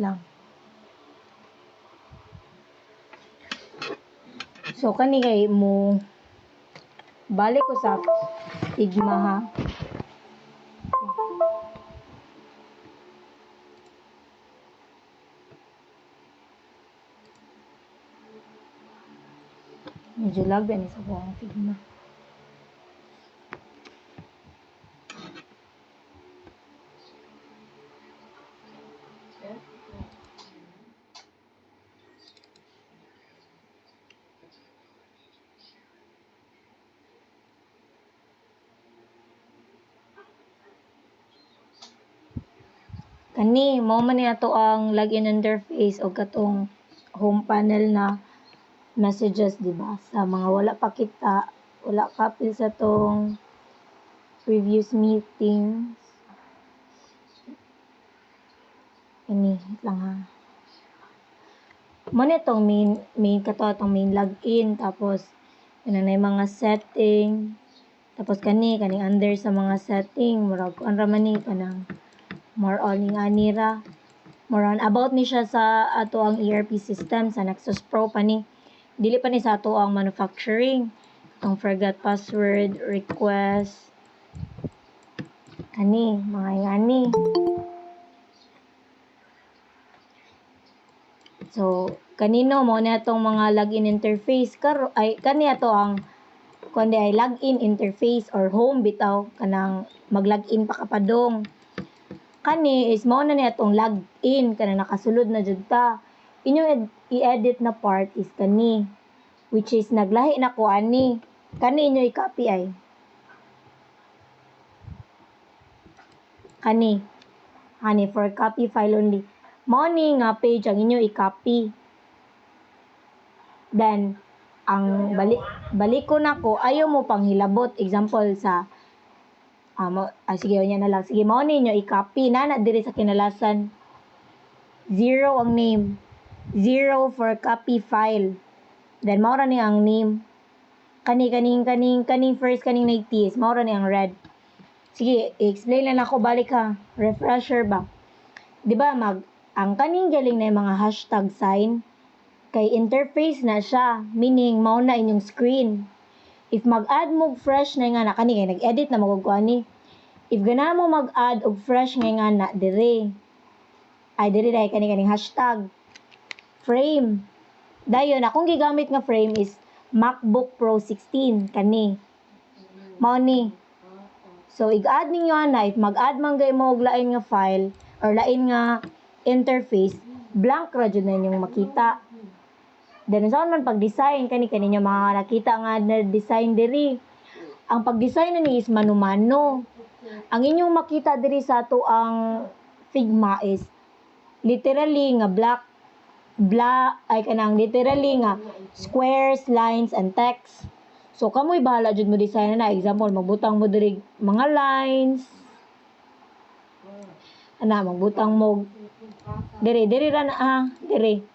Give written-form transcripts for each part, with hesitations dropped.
lang. So kani kay mo balik ko sa Figma ha. Medyo lag ni sa buong Figma. Kani, mo man niya to ang login interface o katong home panel na messages, di ba? Sa mga wala pa kita, wala kapil sa tong previous meetings. Kani, lang ha. Mo na tong main kato atong main login, tapos na mga setting, tapos kaning under sa mga setting, murag kuan ra man ni kanang more on ning anira. More on about ni siya sa ato ang ERP system sa Nexus Pro pa ni. Dili pa ni sa ato ang manufacturing. Ang forgot password, request. Kani, mga ingani. So, kanino mo na itong mga login interface ay kani ato ang kundi ay login interface or home bitaw kanang mag-login pa kapadong. Kani is mo na niya itong login kanang nakasulod na jud ta. Inyong i-edit na part is kani, which is naglahi na ko ani. Kani inyo i-copy ay. Kani for copy file only. Mao ni nga page ang inyo i-copy. Then ang balik ko nako ayo mo pang hilabot, example sa sige unya na lang, sige mao ninyo i-copy na diri sa kinalasan 0 ang name, 0 for copy file, then mao ra ni ang name, kaning first kaning nagtis mao ra ni ang red. Sige i-explain lang ako, balik ha, refresher ba, di ba ang kaning galing na mga hashtag sign kay interface na siya, meaning mao na inyong screen. If mag-add mo fresh na nga na kani kay nag-edit na magugkuha ni. If gana mo mag-add og fresh nga na dire. Ay dire dai kani hashtag frame. Dayon akong gigamit nga frame is MacBook Pro 16 kani. Mao ni. So i-add ninyo ana, if mag-add man gay mo og lain nga file or lain nga interface, blank ra jud na inyong makita. Then saan man pag-design kani mga nakita nga na design diri. Ang pag-design na ni is mano-mano. Ang inyong makita diri sa ato ang Figma is literally nga black ay kanang literally nga squares, lines and text. So kamoy bahala jud mo design na. Example, magbutang mo diri mga lines. Magbutang mo diri ra na diri.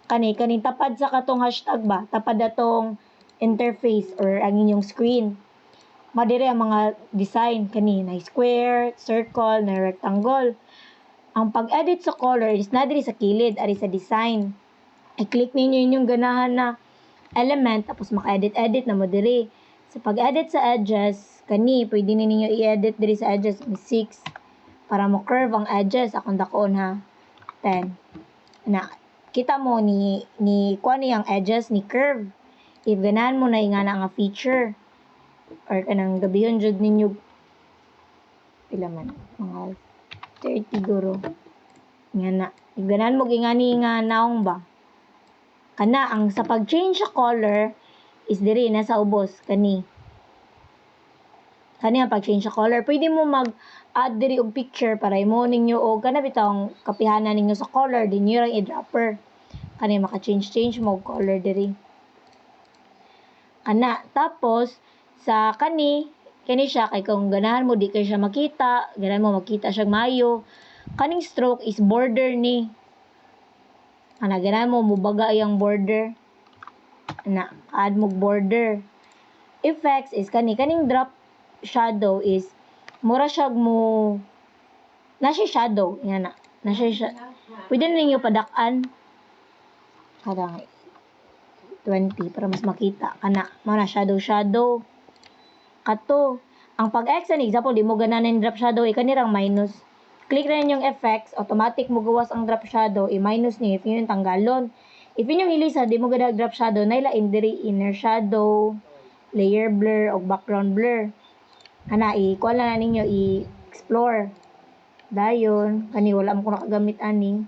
Kani tapad sa katong hashtag ba, tapad atong interface or ang inyong screen. Madiri ang mga design kani na square, circle, na rectangle. Ang pag-edit sa color is na diri sa kilid, ari sa design. I-click ninyo inyong ganahan na element, tapos maka-edit na mo diri. Sa pag-edit sa edges, kani pwede ninyo i-edit diri sa edges, 6 para mo curve ang edges. Akong dakon ha, 10 na kita mo ni kuan ang edges ni curve. If ganahan mo na ingana nga feature or kanang gabihon jud ninyo pila man mga 30 guro ngana. If ganahan mo ingani nga naong ba kana ang sa pag-change sa color is diri na sa ubos kani ang pag-change sa color. Pwede mo mag-add diri og picture para imo ninyo og kana bitang kapihanan ninyo sa color, din niyo lang i-dropper. Kani maka-change mo og color diri. Tapos sa kani siya kay kung ganahan mo di kay siya makita, ganahan mo makita siya maayo. Kaning stroke is border ni. Ganahan mo mubaga yang border. Add mo border. Effects is kaning drop shadow is mura siya mo na siya shadow ngana. Na siya. Pwede na ninyo padak-an. Kadang 20 para mas makita. Kana, mga shadow. Kato, ang pag-X an example, di mo ganahan drop shadow, ikanirang minus. Click na yung effects, automatic mo gawas ang drop shadow, i-minus niyo, if yun yung tanggalon. If yun yung ilisa, di mo ganahan drop shadow, naila indiri inner shadow, layer blur, o background blur. Kana, i-kuha lang na ninyo, i-explore. Dayon, kani wala mo ko nakagamit ani.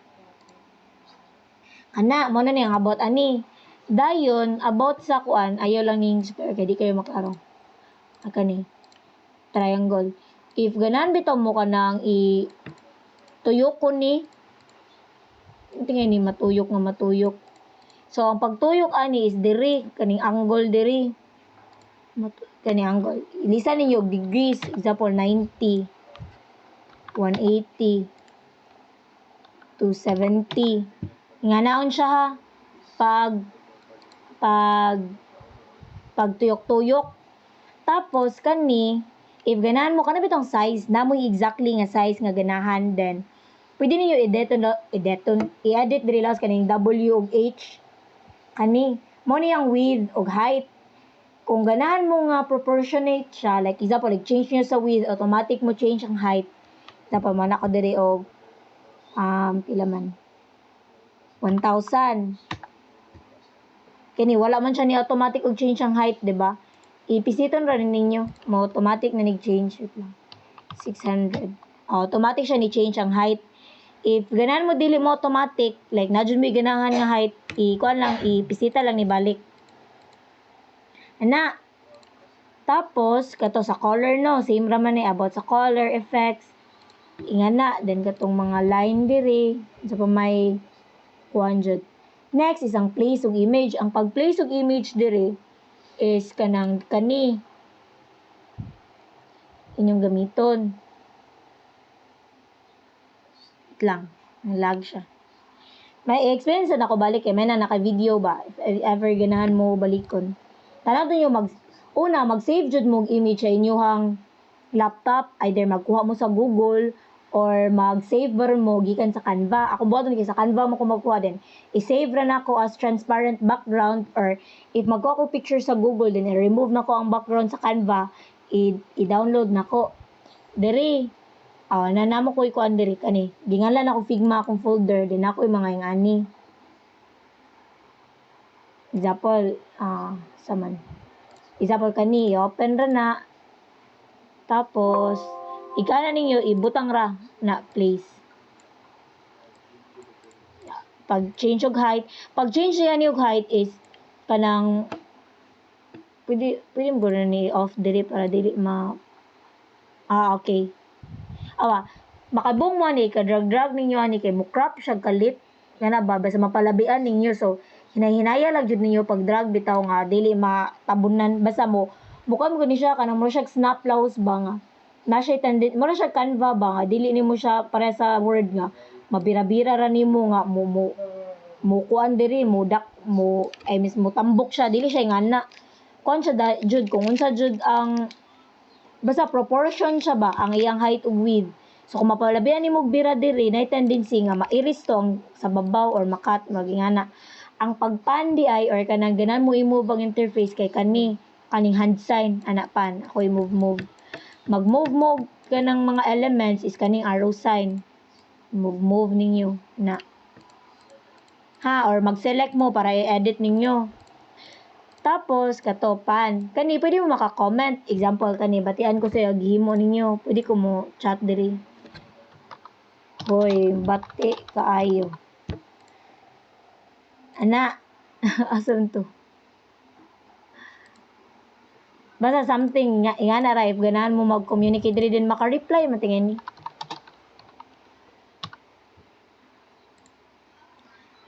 Kana, mo na niyang about ani. Dayon, about sa kuan, ayaw lang ning square, kaya di kayo maklaro. Kani, triangle. If ganan bitaw mo ka nang tuyok ko ni, tingnan ni matuyok. So, ang pagtuyok ani is diri, kaning angle diri. Kaning angle. Ilisa ninyo degrees, example 90, 180, 270. Nga naon siya ha. Pagtuyok-tuyok. Tapos, kani, if ganahan mo, kana bitong size, namoy exactly nga size nga ganahan, then, pwede ninyo i-edit diri lang kaning W ug H. Kani, mo niyang width ug height. Kung ganahan mo nga proportionate siya, like example, change niyo sa width, automatic mo change ang height. Example, man ako diri og, pila man, 1,000. Kani, wala man siya ni automatic og change ang height, diba? Ipisiton rin ninyo. Mo automatic na nag-change. Wait lang. 600. Automatic siya ni-change ang height. If ganahan mo dili mo automatic, like na dyan mo ganahan nga height, ikuan lang, ipisita lang ni balik. Ana. Tapos, kato sa color no, same raman ni about sa color effects. Ingana, then katong mga line diri, sa pa may kuan jud. Next is ang place ug image. Ang pag-place ug image diri is kanang kani inyong gamiton. Wait lang, lag siya. May experience na ako balik may na naka-video ba if ever ganahan mo balikon. Tanawon niyo mag-save jud mo image sa inyong laptop, either magkuha mo sa Google or mag-save mo gikan sa Canva. Ako buhaton kay sa Canva mo ko magkuha din. I-save ra nako as transparent background, or if magkuha ko picture sa Google then i-remove nako ang background sa Canva, i-download nako. Diri, nanamo ko ikuan diri kani. Gingalan ako Figma akong folder, din ako yung mga ingani. Example, example kani, open ra na. Tapos, ikana ninyo, ibutang ra na place. Pag-change og height. Pag-change niya ni og height is, kanang, pwede mo na ni off dili para dili okay. Makabong mo ni, ka-drag ninyo ani, kay mo-crop siya kalit. Yan ba, basta mapalabian ninyo. So, hinay-hinaya lang jud ninyo pag-drag bitaw nga, dili matabunan. Basta bukan mo ni siya kanang mo siya snap laws ba nga na siya tendent mo siya Canva ba nga dili nimo siya para sa word nga mabira-bira ra nimo nga mo kuan diri mo mismo tambok siya dili siya ngana kuan siya jud kung unsa jud ang basta proportion siya ba ang iyang height ug width. So kung mapalabihan nimo bira diri na tendency nga mairis to ang sa babaw or makat magingana. Ang pagpan di ay or kanang ganan mo i-move ang interface kay kaning hand sign ana pan ako i-move mag-move kanang mga elements is kaning arrow sign move ninyo na or mag-select mo para i-edit ninyo. Tapos katopan kani pwede mo maka-comment, example kani batian ko sa gihimo ninyo, pwede ko mo chat diri, hoy bati kaayo ana. Asan to? Basta something nga na ra if ganahan mo mag-communicate diri din maka-reply man tingin ni.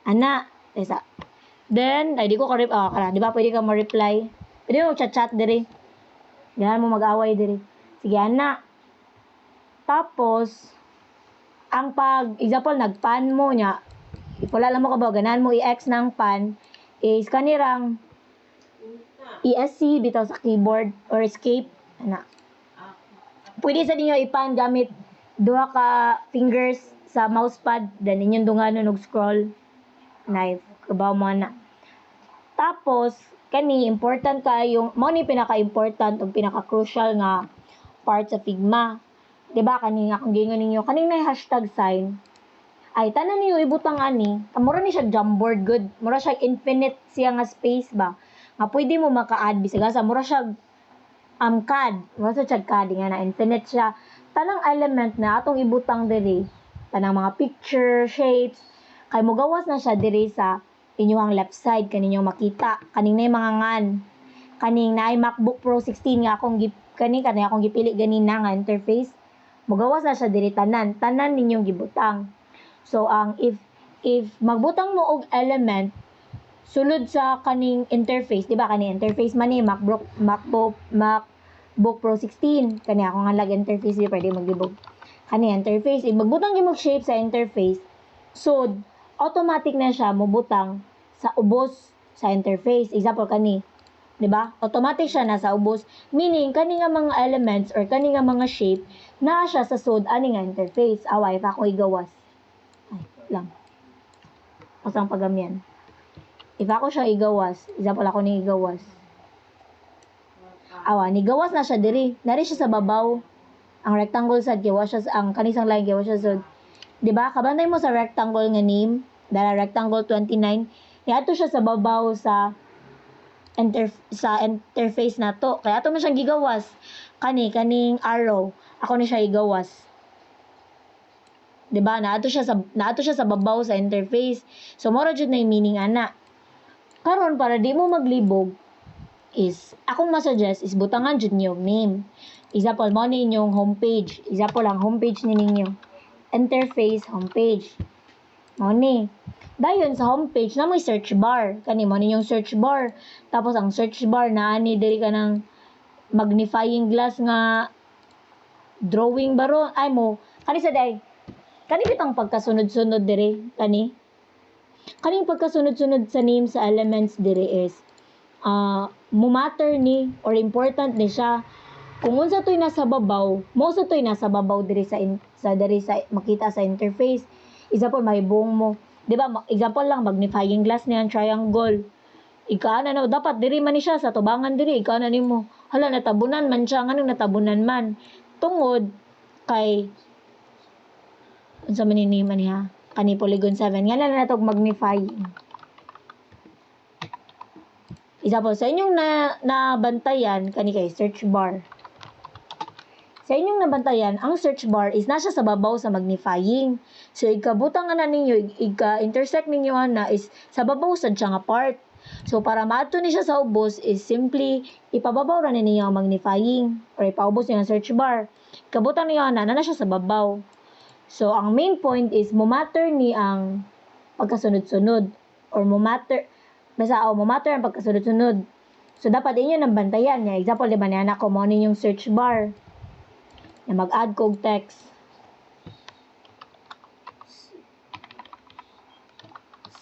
Ana, isa. Then di ko kana, di ba pwede ka ma-reply? Pwede mo chat diri. Ganahan mo mag-away diri. Sige ana. Tapos ang example nagpan mo nya. Ipula lang mo ka ba ganahan mo i-X ng pan is kanirang ESC bitaw sa keyboard or escape ana. Pwede sa ninyo ipan gamit duha ka fingers sa mousepad, then inyong dunganon og scroll knife, kabaw mo na. Tapos kani important kayong mo ni pinaka-important ug pinaka-crucial nga part sa Figma. Diba kani akong gingon ninyo kaning nay hashtag sign ay tanan niyo ibutang ani, mura ni siya Jamboard good, mura siya infinite siya nga space ba. Nga pwede mo maka-add bisag asa mura siya CAD, mura siya CAD nga na infinite siya. Tanang element na atong ibutang diri, tanang mga picture, shapes, kay mogawas na siya diri sa inyong left side kaninyong makita kaning nay mga ngan kaning naay MacBook Pro 16 nga akong kani akong gipili ganina nga interface mogawas na siya diri tanan ninyong gibutang. So ang if magbutang mo og element sulod sa kaning interface, di ba kaning interface man ni MacBook Pro 16 kani ako nga lag interface di pwede maglibog kani interface if magbutang gyud mo shape sa interface so automatic na siya mobutang sa ubos sa interface. Example kani, 'di ba? Automatic siya na sa ubos, meaning kani nga mga elements or kani nga mga shape na siya sa sud ani nga interface. Away pa ako igawas. Ay, lang. Pasang pagamyan. If ako siya igawas, example ako ni igawas. Awa, ni gawas na siya diri. Nari siya sa babaw. Ang rectangle sad kay siya ang kanisang line kay siya sud. 'Di ba? Kabantay mo sa rectangle nga name, dala rectangle 29, iato siya sa babaw sa interface na to. Kaya ato man siyang gigawas. Kaning arrow, ako ni siya igawas. 'Di ba? Naato siya sa babaw sa interface. So mora jud na yung meaning ana. Karon para di mo maglibog is akong masuggest is butangan jud niyo name. Example mo ni inyong homepage. Example lang homepage ni ninyo. Interface homepage. Mo ni. Dayon sa homepage na may search bar. Kani mo ninyong search bar. Tapos ang search bar na ani diri ka ng magnifying glass nga drawing baro ay mo kani sa day. Kani bitang pagkasunod-sunod diri kani. Kaning pagkasunod-sunod sa name sa elements diri is mumatter ni or important ni siya kung unsa toy nasa babaw, mo sa toy nasa babaw diri sa makita sa interface. Example may buong mo. 'Di ba? Example lang magnifying glass niyan triangle. Ika na no dapat diri man ni siya sa tubangan diri ika na nimo. Hala natabunan man siya nganong natabunan man. Tungod kay unsa man ni man niya? Kani polygon 7 nga na natog magnifying. Example sa inyong nabantayan kani kay search bar. Sa inyong nabantayan, ang search bar is nasa sa babaw sa magnifying. So, ikabutang na ninyo, ika-intersect ninyo na is sa babaw sa siya nga part. So, para maato ni siya sa ubos is simply ipababaw ra ninyo ang magnifying or ipaubos niyo ang search bar. Ikabutang niyo na siya sa babaw. So, ang main point is mumatter ni ang pagkasunod-sunod or mumatter ang pagkasunod-sunod. So, dapat inyo nang bantayan niya. Example, di ba niya ko mo ninyong search bar na mag-add kog text.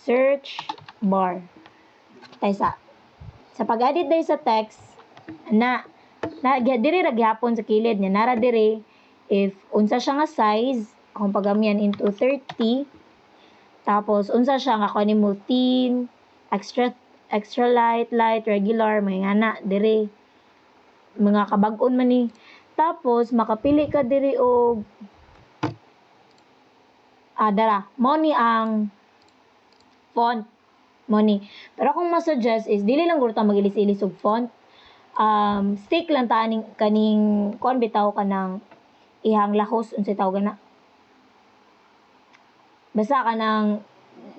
Search bar. Tay sa pag-edit diri sa text na diri ra gyapon sa kilid niya nara diri if unsa siya nga size akong pagamyan into 30 tapos unsa siya nga kunin mo thin, extra light, regular may ngana diri mga kabag-on man ni. Tapos makapili ka diri og mo ni ang font mo ni. Pero kung ma-suggest is dili lang guro ta magilis-ilis og font. Stick lang ta kaning kon bitaw ka ng ihang lahos unsay tawag na. Basta ka ng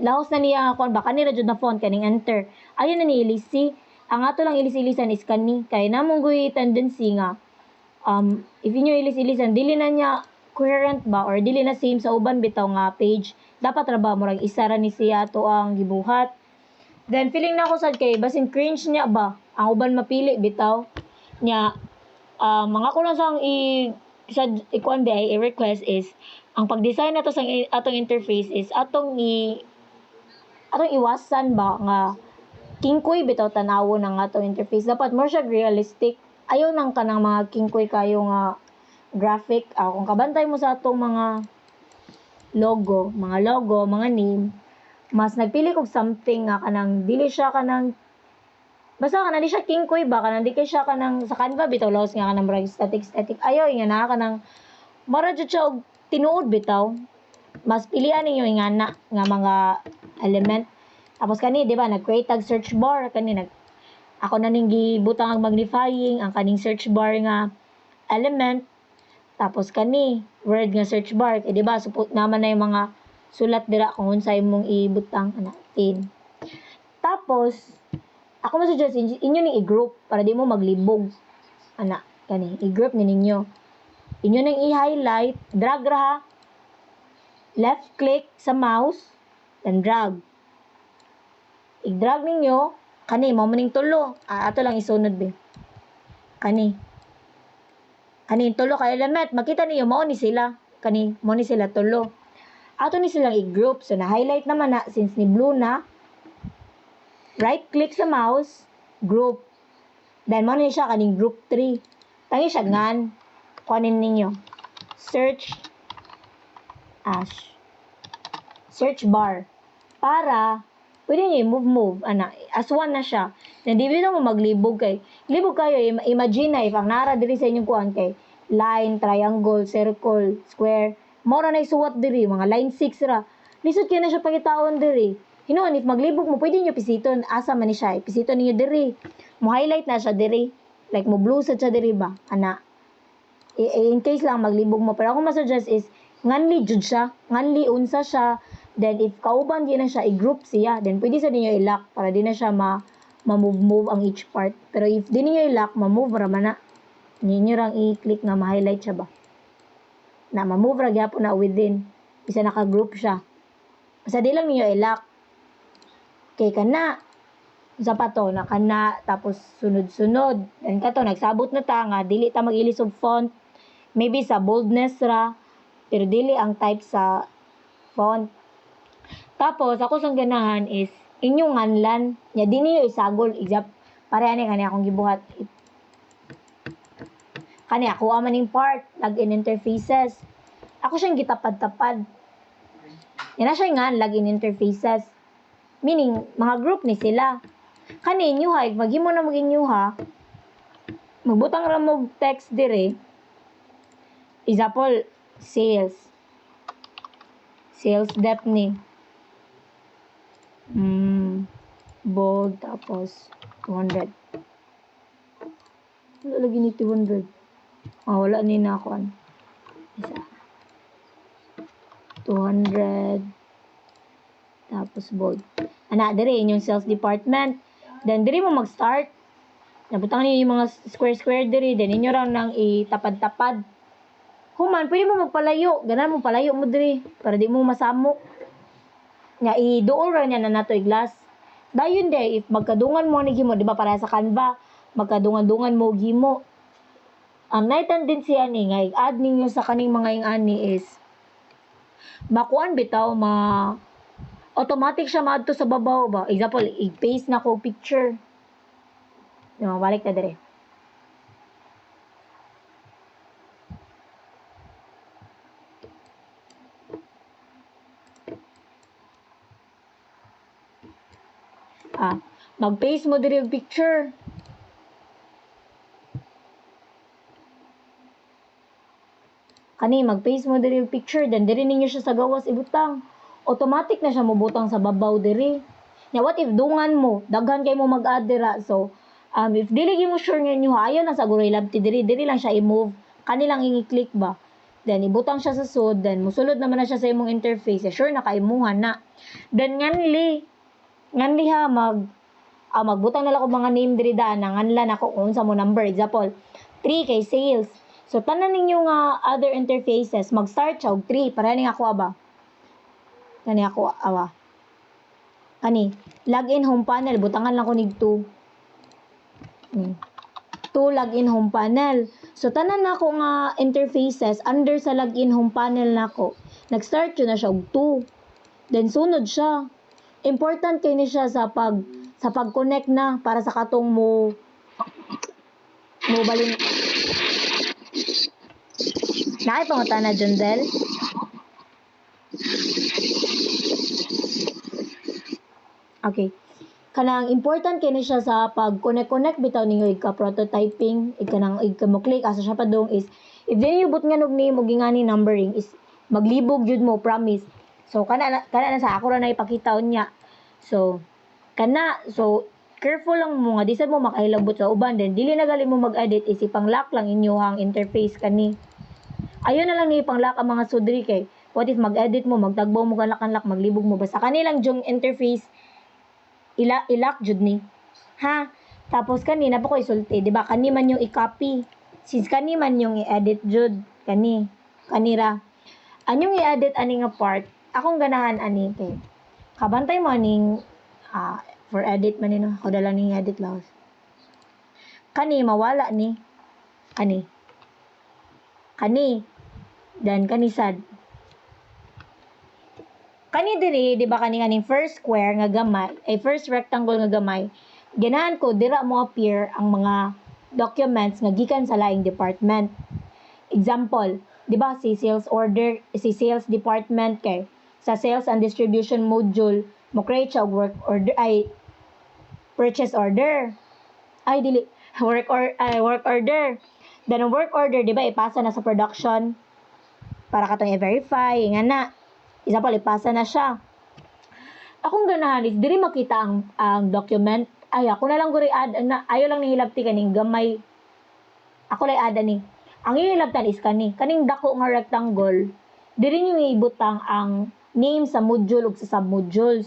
lahos na niya kon ba kanira jud na font kaning enter. Ayun na ni ilisi. Ang ato lang ilis-ilisan is kani kay namong guy tendency nga if inyo ilis-ilisan dili na niya coherent ba or dili na same sa uban bitaw nga page dapat ra ba murag isa ra ni siya to ang gibuhat then feeling na ko sad kay basin cringe niya ba ang uban mapili bitaw niya mga ko lang sang ikuan day i-request is ang pag-design nato sa atong interface is atong iwasan ba nga kingkoy bitaw tanawo ng atong interface dapat more siya realistic. Ayaw nang kanang mga kingkoy kayo nga graphic. Kung kabantay mo sa atong mga logo, mga name, mas nagpili kog something nga kanang dili siya kanang basta kanang di siya kingkoy ba kanang di kay siya kanang sa Canva bitaw laos nga kanang murag static ayo nga na kanang mara jud siya og tinuod bitaw. Mas pilian ninyo ingana nga mga element. Tapos kani di ba nag-create tag search bar kani ako na ning gibutang ang magnifying ang kaning search bar nga element. Tapos kani word nga search bar di ba support naman na yung mga sulat dira kung unsay mong ibutang ana tin. Tapos ako masuggest inyo ning i-group para di mo maglibog ana kani i-group ni ninyo. Inyo nang i-highlight, drag ra ha. Left click sa mouse, then drag. I-drag ninyo, kani, mo maning tulo. Ato lang isunod be. Kani. Kani, tulo ka element. Makita niyo, mo ni sila. Kani, mo ni sila tulo. Ato ni silang i-group. So, na-highlight naman na, since ni blue na, right click sa mouse, group. Then, mo ni siya, kaning group 3. Tangi siya, ngan. Kuhanin ninyo. Search as search bar para pwede niyo i-move ana as one na siya na di bitaw mo maglibog kay libog kayo imagine na if ang nara diri sa inyong kuan kay line, triangle, circle, square mora na isuwat diri mga line 6 ra lisod kay na siya pangitaon diri hinuon if maglibog mo pwede niyo pisiton asa man ni siya pisiton niyo diri mo highlight na siya diri like mo blue sad siya diri ba ana in case lang maglibog mo pero ako masuggest is nganli jud siya, nganli unsa siya, then if kauban di na siya i-group siya, then pwede sa ninyo i-lock para di na siya ma-move ang each part. Pero if di ninyo i-lock, ma-move ra man na. Ninyo rang i-click nga ma-highlight siya ba. Na ma-move ra gyapon na within. Bisa naka-group siya. Basta di lang ninyo i-lock. Okay, kana. Sa pa to, nakana, tapos sunod-sunod. Then kato, nagsabot na ta nga, dili ta mag-ilis og font. Maybe sa boldness ra. Pero dili ang type sa font. Tapos, ako sang ganahan is, inyong nganlan, ya di niyo isagol, pareha ni kani akong gibuhat. Kani ako amaning part, login interfaces. Ako siyang gitapad-tapad. Yan na siya ngan, login interfaces. Meaning, mga group ni sila. Kani, inyuha, maghimo na mag-inyuha, magbutang ra mo text dire. Example, sales depth ni bold tapos 200 wala lagi ni 200 wala ni na ako isa 200 tapos bold ana dire inyong sales department then dire mo mag-start nabutang niyo yung mga square dire then inyo ra nang itapad-tapad human, pwede mo magpalayo. Ganan mo palayo mo diri para di mo masamok. Nya iduol ra niya na nato glass. Dayon day if magkadungan mo ni gimo, di ba para sa Canva, magkadungan-dungan mo gimo. Ang night tendency ani nga i-add ninyo sa kaning mga ingani is makuan bitaw automatic siya maadto sa babaw ba. Example, i-paste na ko picture. No, balik ta dire. Mag-paste mo diri og picture. Kani mag-paste mo diri og picture then diri ninyo siya sa gawas ibutang. Automatic na siya mobutang sa babaw diri. Nya what if dungan mo, daghan kay mo mag-add dira. So, if dili mo sure nga inyo ayo na sa guroy labti diri lang siya i-move. Kani lang i-click ba. Then ibutang siya sa sud, then musulod naman na siya sa imong interface. Sure na kaimuhan na. Then nganli ha magbutang na lang ko mga name diri daan nganlan ako kung unsa mo number. Example, 3 kay sales. So tanan ninyo nga other interfaces mag-start siya og 3 para ni ako ba. Kani ako awa. Kani login home panel butangan lang ko nig 2. 2 login home panel. So tanan nako nga interfaces under sa login home panel nako. Nag-start yun na siya og 2. Then sunod siya. Important kay ni siya sa pag-connect na para sa katong mo balin. Nakay pangutana Jondel. Okay. Kanang important kini siya sa pag connect bitaw ninyo ika prototyping ika mo click asa siya padung is if dili niyo but nga ni mo gingani numbering is maglibog jud mo promise. So kana na sa ako ra na ipakita unya. So careful lang mo nga di sad mo makahilabot sa uban then dili na gali mo mag-edit is ipang-lock lang inyohang interface kani. Ayun na lang ni ipang-lock ang mga sudri kay what if mag-edit mo magtagbaw mo kanlak maglibog mo basta kanilang jung interface ilak jud ni. Ha? Tapos kanina pa ko isulti, di ba? Kani man yung i-copy. Since kani man yung i-edit jud, kanira. Anyong i-edit ani nga part, akong ganahan ani kay. Kabantay mo aning for edit man nino, ako dala ning edit laos. Kani mawala ni. Kani. Dan kani sad. Kani diri, di ba kaning first square nga gamay, ay first rectangle nga gamay, ganahan ko dira mo appear ang mga documents nga gikan sa laing department. Example, di ba si sales department kay sa sales and distribution module mo create siya work order ay purchase order. Ay dili work order. Then ang work order di ba ipasa na sa production para katong i-verify nga na isa pa ipasa na siya. Akong ganahan is diri makita ang document. Ay ako na lang guri add na ayo lang ni hilabti kaning gamay. Ako lay add ni. Ang ihilabtan is kaning dako nga rectangle. Diri niyo ibutang ang name sa module ug sa submodules.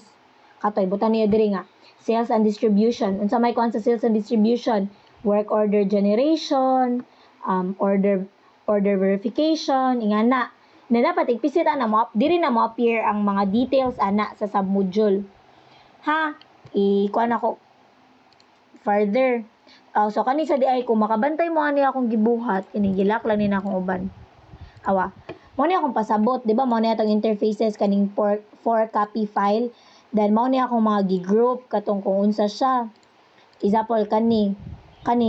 Katoy butan niyo diri nga sales and distribution. Unsa may kuan sa sales and distribution? Work order generation, order verification, ingana. Na dapat igpisit na mo diri na mo appear ang mga details ana sa submodule. Ha, ikuan ako further. So kani sa di ay kung makabantay mo ani akong gibuhat, kini gilak lang ni na akong uban. Awa. Mo ni akong pasabot, di ba? Mo ni atong interfaces kaning for copy file. Then mo ni akong mga gigroup katong kung unsa siya. Example kani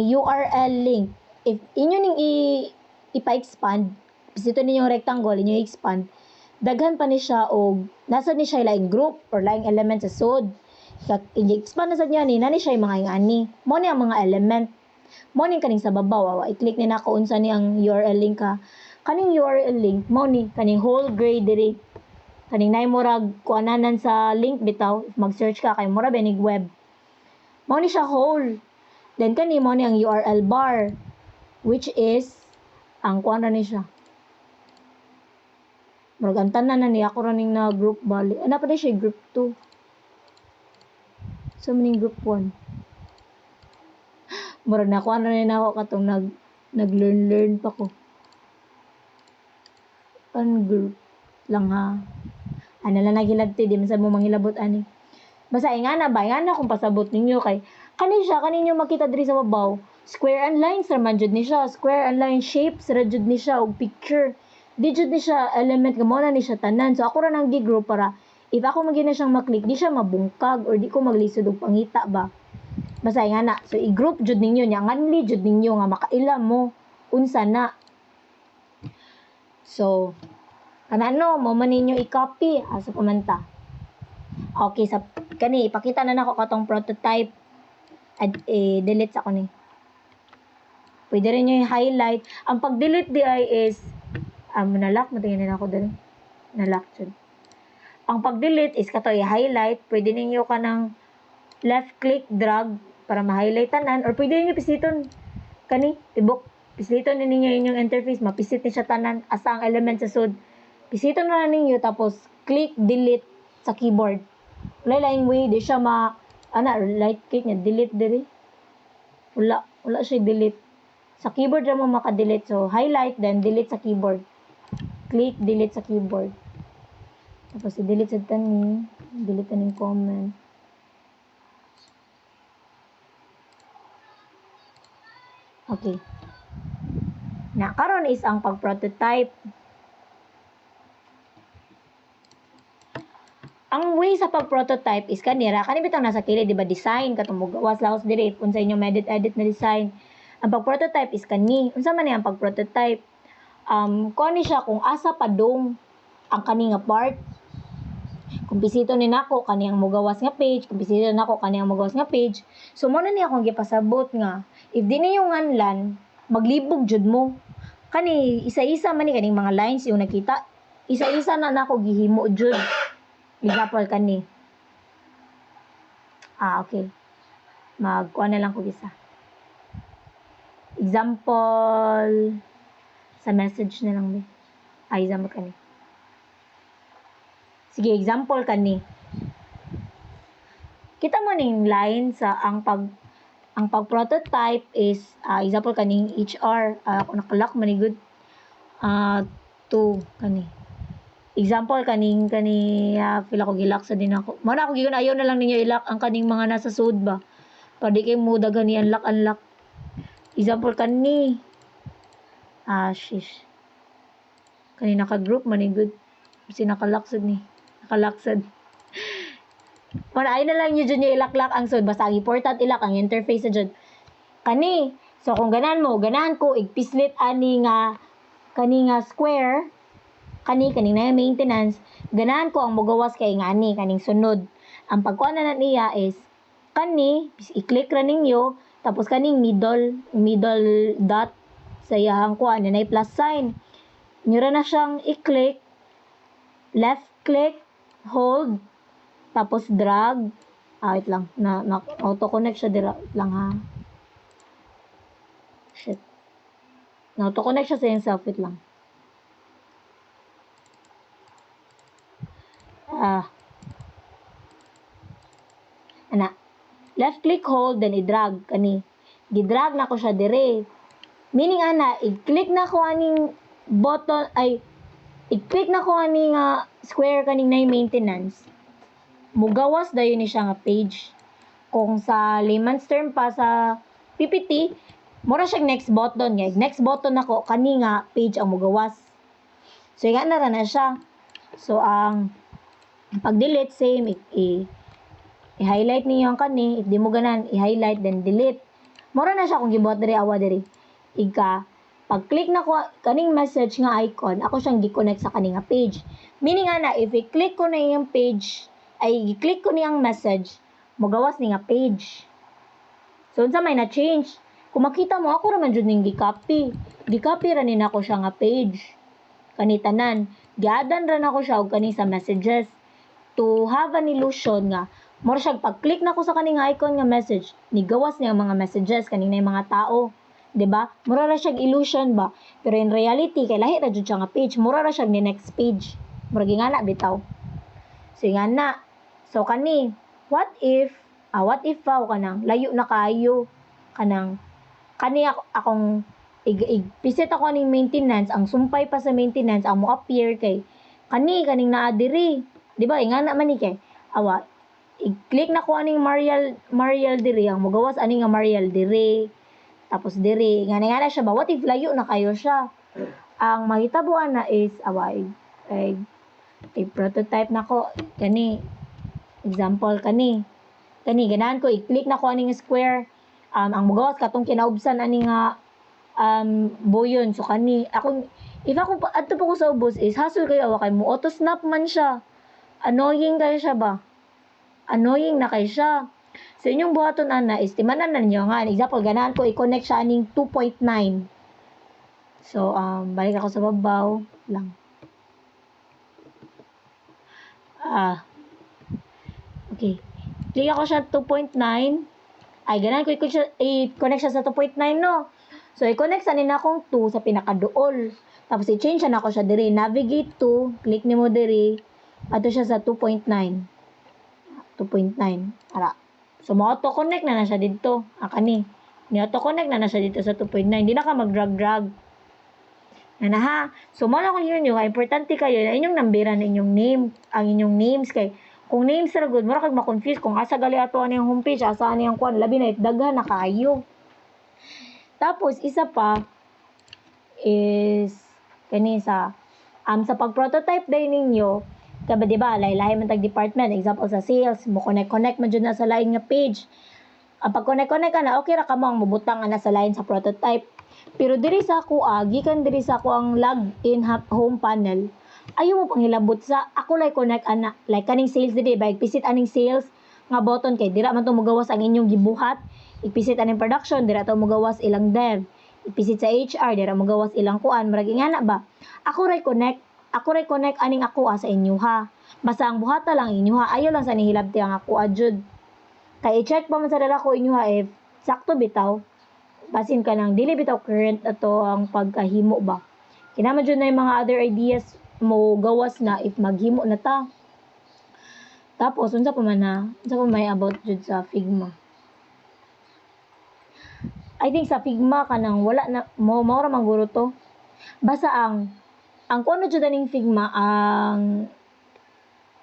URL link. If inyo ning ipa-expand bisito ninyong rectangle, inyo expand, daghan pa ni siya o nasa ni siya laing group or laing element sa sud. I-expand na sa niya ni, nani siya yung mga ingani. Mo ni ang mga element. Mo ni kaning sa babaw, i-click ni na ko unsa ni ang URL link ka. Kaning URL link, mo ni, kaning whole grade diri. Kaning nay murag kuananan sa link bitaw, if mag-search ka, kay mura benig web. Mo ni siya whole. Then kani mo ni ang URL bar, which is, ang kuana ni siya. Murag ang tanan na ni ako running na group bali. Ano pa din siya group 2. So maning group 1. Murag na ako na ako katong nag-learn pa ko. Group lang ha. Ano lang nagilabti di man sa mo manghilabot ani. Basta ingana kung pasabot ninyo kay kaninyo makita diri sa babaw. Square and lines raman jud ni siya. Square and line shapes ra jud ni siya og picture. Di jud ni siya element nga mo na ni siya tanan. So ako ra nang gigroup para if ako magina siyang maklik, di siya mabungkag or di ko maglisod og pangita ba. Basta ingana. So i-group jud ninyo nya nganli jud ninyo nga makailam mo unsa na. So kanano mo man ninyo i-copy asa pamanta. Okay, sa kani ipakita na nako katong prototype. Delete sa ko ni. Pwede rin nyo i-highlight. Ang pag-delete di ay is nalock, matingin na ako dali. Nalock dyan. Ang pag-delete is kato i-highlight. Pwede ninyo ka ng left click, drag para ma-highlight tanan. Or pwede ninyo pisiton. Kani, tibok. Pisiton na ninyo inyong interface. Mapisit ni siya tanan. Asa ang element sa sud. Pisiton na ninyo. Tapos, click, delete sa keyboard. Lain way, di siya right click niya. Delete diri. Wala siya delete. Sa keyboard ra mo maka-delete. So, highlight, then delete sa keyboard. Click, delete sa keyboard. Tapos, i-delete sa tani. Delete taning comment. Okay. Na, karon is ang pag-prototype. Ang way sa pag-prototype is kanira. Kanibitang nasa kilid, di ba? Design. Katong gawas laos diri. Kung sa inyong edit na design. Ang pag-prototype is kani. Unsa man ang pag-prototype? Kung siya kung asa padung ang kani nga part. Kung bisito ni nako kaniyang mogawas nga page, kung bisito nako kaniyang mogawas nga page. So mo na niya akong gipasabot nga if di niyo nganlan maglibog jud mo. Kani isa-isa man ni kaning mga lines yung nakita. Isa-isa na nako gihimo jud. Example kani. Okay. Magkuha na lang ko isa. Example sa message na lang. Example kani. Sige, example kani. Kita mo ning line sa ang pag-prototype is example kaning HR. Ako nakalak man good. To kani. Example kaning feel ako gilak sa din ako. Mao na ako gigon ayaw na lang ninyo ilak ang kaning mga nasa sud ba. Para di kay mo daghan ni unlock. Example kani. Shish. Kani naka-group man good. Kasi nakalaksad ni. Nakalaksad. Muna ay na lang nyo dyan yung ilak-lak ang sud. Basta ang important ilak ang interface sa dyan. Kani. So kung ganahan ko igpislit ani nga square. Kaning na maintenance. Ganahan ko ang mogawas kay nga ani kaning sunod. Ang pagkuha na niya is kani i-click ra ninyo tapos kaning middle dot sa iyang kuha na plus sign. Nyo ra na siyang i-click, left click, hold, tapos drag. Wait lang. Auto-connect siya dira lang ha. Shit. Auto-connect siya sa himself. Wait lang. Left click, hold, then i-drag. Kani. Gi-drag na ko siya dire. Meaning i-click na ko aning button, i-click na ko aning square kaning na maintenance. Mugawas dayon ni siya nga page. Kung sa layman's term pa sa PPT, mura siya next button. Next button nako kani nga page ang mugawas. So nga na siya. So ang pag-delete same i-highlight niyo ang kani, if di mo ganan i-highlight then delete. Mura na siya kung gibuhat diri awa diri. Pag-click na ko kaning message nga icon, ako siyang gi-connect sa kaning nga page. Meaning if i-click ko na yung page, i-click ko niyang message, magawas ni nga page. So unsa may na-change? Kung makita mo ako raman jud ning gi-copy. Gi-copy ra ni nako siya nga page. Kani tanan, giadan ra nako siya og kani sa messages to have an illusion nga mura siya pag-click na ko sa kaning icon nga message, nigawas niya ang mga messages kaning mga tao. Diba? Mura ra siyang illusion ba? Pero in reality, kay lahi ra jud siya nga page, mura ra siyang ni next page. Mura gingana bitaw. So ingana. So kani, what if kanang layo na kayo kanang kani akong pisit ako ning maintenance, ang sumpay pa sa maintenance ang mo appear kay kaning naa diri. Diba? Ingana man ni kay i-click na ko aning Mariel diri ang mugawas aning nga Mariel diri. Tapos diri, nga siya ba? What if layo na kayo siya? Ang mahitabuan na is, prototype na ko. Kani, example, kani, ganahan ko, i-click na ko aning square. Ang mugawas, katong kinaubsan aning nga, buyon. So, if ako, ato po ko sa ubos is, hassle kayo, kay mo, auto-snap man siya. Annoying kayo siya ba? Annoying na kayo siya. So, inyong buhaton is, timanan na ninyo nga. Example, ganahan ko, i-connect siya aning 2.9. So, balik ako sa babaw lang. Okay. Click ako siya 2.9. Ganahan ko, i-connect siya sa 2.9, no? So, i-connect sa nina akong 2 sa pinakaduol. Tapos, i-change na ako siya diri. Navigate to, click ni mo diri. Ato siya sa 2.9. 2.9. Ara. So, ma-auto-connect na siya dito. Kani. Ni-auto-connect na siya dito sa 2.9. Hindi na ka mag-drag-drag. Ha? So, mala ko yun yung importante kayo na inyong nambiran inyong name. Ang inyong names kay kung names ra good, mura kag ma-confuse kung asa gali ato ani ang homepage, asa ani ang kuan, labi na daghan na kayo. Tapos isa pa is kani sa pag-prototype day ninyo, kaba diba, lahi man tag department, example sa sales, mo connect man jud na sa lain nga page. Ang pag-connect ka na, okay ra ka mo ang mubutang ana sa line sa prototype. Pero diri sa ako, gikan diri sa ako ang login home panel, Ayaw mo pang hilabot sa ako like connect ana like kaning sales dili ba ipisit aning sales nga button kay dira man to mogawas ang inyong gibuhat, ipisit aning production dira to mogawas ilang dev, ipisit sa HR dira mogawas ilang kuan murag ingana ba. Ako ray connect aning ako sa inyo ha. Basta ang buhata lang inyo ha, ayaw lang sa nihilabti ang ako jud. Kay i-check pa man sa dala ko inyo ha if sakto bitaw. Basin ka nang dili bitaw current ato ang pagkahimo ba. Kinahanglan jud na yung mga other ideas mo gawas na if maghimo na ta. Tapos unsa pa may about jud sa Figma. I think sa Figma kanang wala na mo ra man guro to. Basta ang kuno jud aning Figma ang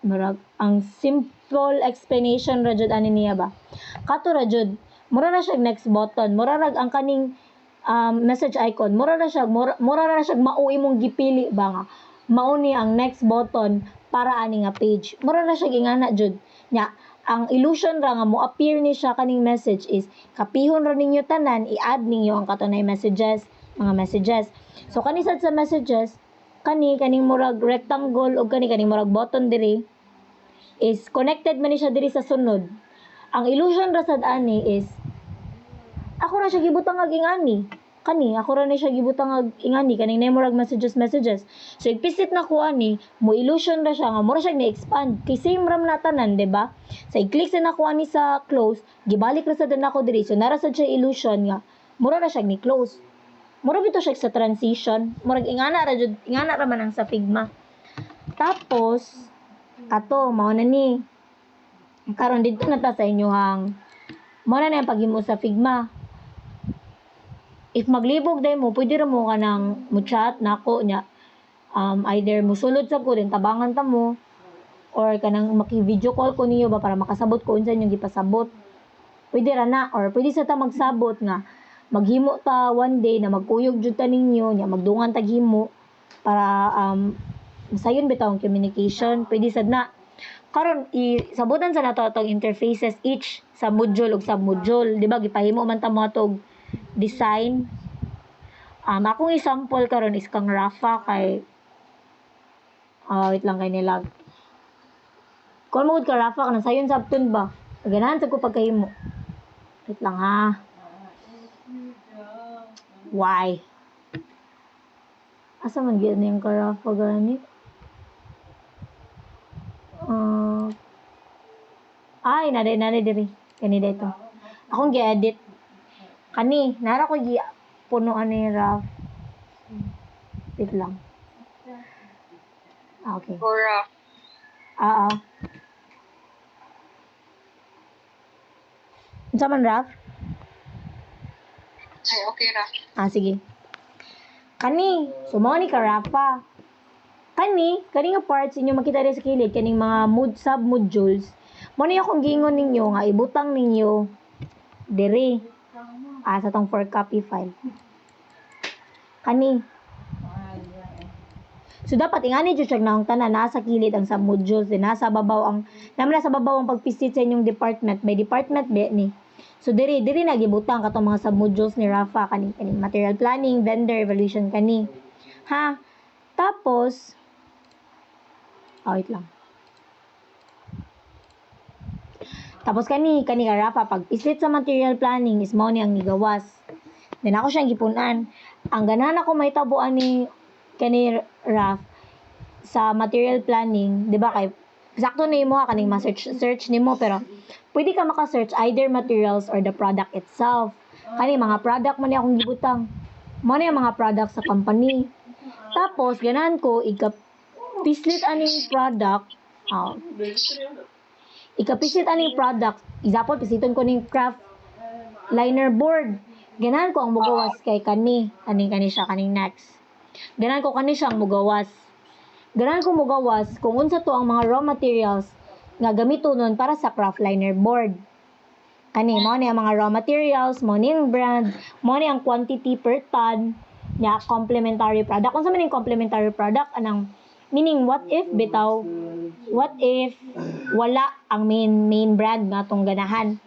murag ang simple explanation ra jud ani niya ba. Kato ra jud mura na siya next button, mura ra ang kaning message icon, mura ra siya mao imong gipili ba nga. Mao ni ang next button para ani nga page. Mura na siya gingana jud. Nya ang illusion ra nga mo appear ni siya kaning message is kapihon ra ninyo tanan i-add ninyo ang katunay messages, mga messages. So kani sad sa messages kaning murag rectangle o kaning murag button diri is connected man ni siya diri sa sunod. Ang illusion ra sad ani is ako ra siya gibutang ag ingani. Ako ra ni siya gibutang ag ingani kaning nay murag messages. So ipisit na ko ani, mo illusion ra siya nga mura siya na-expand. Kay same ram na tanan, di ba? So i-click sa nako ani sa close, gibalik ra sad nako diri. So nara sad siya illusion nga mura ra siya ni close. Mura bito siya sa transition, murag ingana ra man ang sa Figma. Tapos ato mao na ni karon dito na ta sa inyohang mao na ang paghimo sa Figma. If maglibog day mo, pwede ra mo kanang mo chat nako nya either musulod sa ko din tabangan ta mo or kanang maki-video call ko niyo ba para makasabot ko unsa inyong gipasabot. Pwede ra na or pwede sa ta magsabot nga maghimo ta one day na magkuyog jud ta ninyo nya magdungan tag himo para sayon bitaw ang communication. Pwede sad na karon isabutan sa nato atong interfaces each sa module ug sub-module, di ba gipahimo man ta mo atong design. Akong example karon is kang Rafa kay wait lang kay nilag. Kung mo ka Rafa kanang sayon sabton ba? Ganahan sa ko pagkahimo. Wait lang ha. Why? Asa man gyud yung ka Rafa gani? Ay, nade diri. Kani dito. Akong gi-edit. Kani, nara ko punuan ni Raf. Wait lang. Okay. Or Unsa man Raf? ay okay ra. Sige. Kani, sumaw ni ka Rafa. Kani nga parts inyo makita rin sa kilid, kaning mga sub-modules. Mo ni akong gingon ninyo nga ibutang ninyo diri sa tong 4 copy file. Kani. So dapat ingani jud siya nang tanan nasa kilid ang sub-modules, din nasa babaw ang pagpisit sa inyong department, by department be ni. So diri na gibutang katong mga sub-modules ni Rafa kani material planning, vendor evaluation kani. Ha? Tapos wait lang. Tapos kani ka Rafa pag islit sa material planning is mao ni ang gigawas. Then ako siyang gipunan. Ang ganahan ako may tabuan ni kani Raf sa material planning, di ba kay sakto na mo kaning search nimo pero pwede ka maka-search either materials or the product itself. Kani mga product man ni akong gibutang. Mao ni ang mga product sa company. Tapos ganahan ko ikapislit aning product. Ikapisit aning product. Example, pisiton ko ning craft liner board. Ganahan ko ang mugawas kay kani siya kaning next. Ganahan ko kani siyang mugawas. Ganahan ko mugawas kung unsa to ang mga raw materials nga gamiton para sa craft liner board. Kani mo ni ang mga raw materials, mo ni ang brand, mo ni ang quantity per ton, nya complementary product. Unsa man ning complementary product anang meaning what if wala ang main brand nga atong ganahan.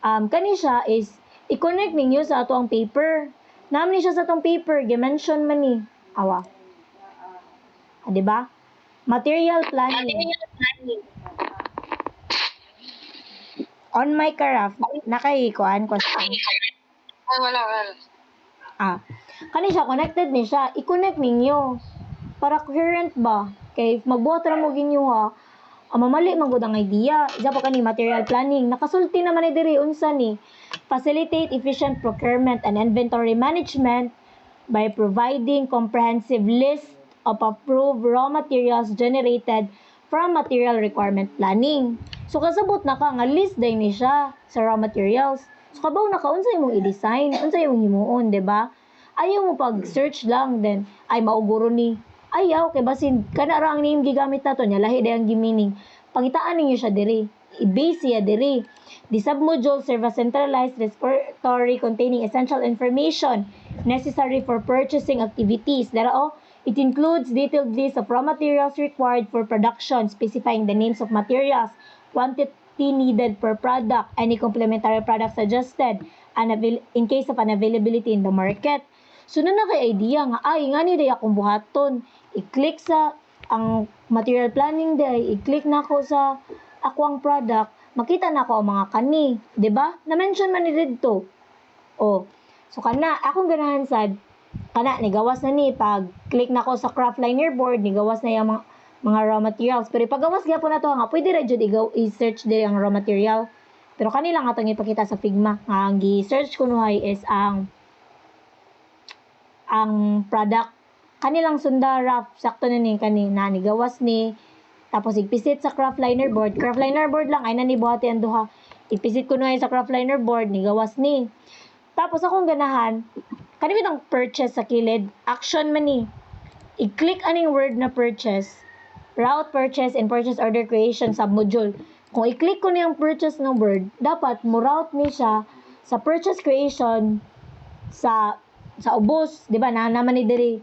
Kani siya is i-connect ninyo sa ato ang paper. Naam ni siya sa atong paper, gi-mention man ni. Di ba? Material planning. Material planning. On my karaf, nakaikuan question. Ay, wala. Kani siya, connected ni siya. I-connect ninyo. Para coherent ba? Kay magbuhat ra mo ginyo ha. Mamali magud ang idea. Isa pa kani material planning. Nakasulti naman ni diri unsa ni. Facilitate efficient procurement and inventory management by providing comprehensive list of approved raw materials generated from material requirement planning. So kasabot na ka nga list day ni siya sa raw materials. So kabaw na ka unsa imong i-design, unsa imong himuon, di ba? Ayaw mo pag-search lang then ay mauguro ni ayaw kay basin kana ra ang name gigamit nato nya lahi day ang gimining. Pangitaan ninyo siya diri. I-base siya diri. The submodule serve as centralized repository containing essential information necessary for purchasing activities. Dara it includes detailed list of raw materials required for production, specifying the names of materials, quantity needed per product, any complementary products suggested, in case of unavailability in the market. So na kay idea nga ay nga ni day akong buhaton. I-click sa ang material planning day, i-click na ako sa ako ang product, makita na ako ang mga kani, 'di ba? Na-mention man ni didto. So kana akong ganahan sad kana ni gawas na ni pag click na ko sa craftliner board ni gawas na yung mga raw materials. Pero pagawas gyapon na to nga pwede ra jud i-search diri ang raw material. Pero kanila nga atong ipakita sa Figma nga ang gi-search ko nuhay is ang product kanilang sunda rough sakto na ni kanina ni gawas ni tapos ipisit sa craftliner board lang ay nanibuhati ang duha ipisit ko na sa craftliner board ni gawas ni tapos akong ganahan kanina bitang purchase sa kilid action man ni i-click aning word na purchase route purchase and purchase order creation submodule kung i-click ko niyang purchase na word dapat mo route ni siya sa purchase creation sa ubos di ba na naman ni diri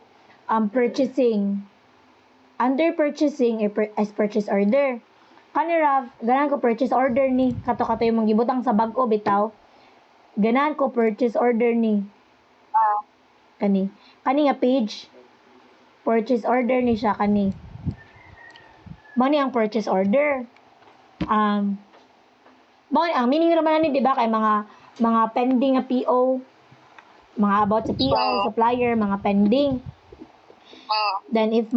purchasing under purchasing as purchase order kanira ganan ko purchase order ni kato yung mga gibutang sa bag-o bitaw ganan ko purchase order ni kani nga page purchase order ni siya kani mo ni ang purchase order mo ang meaning naman ni di ba kay mga pending nga PO mga about sa PO supplier mga pending. Then if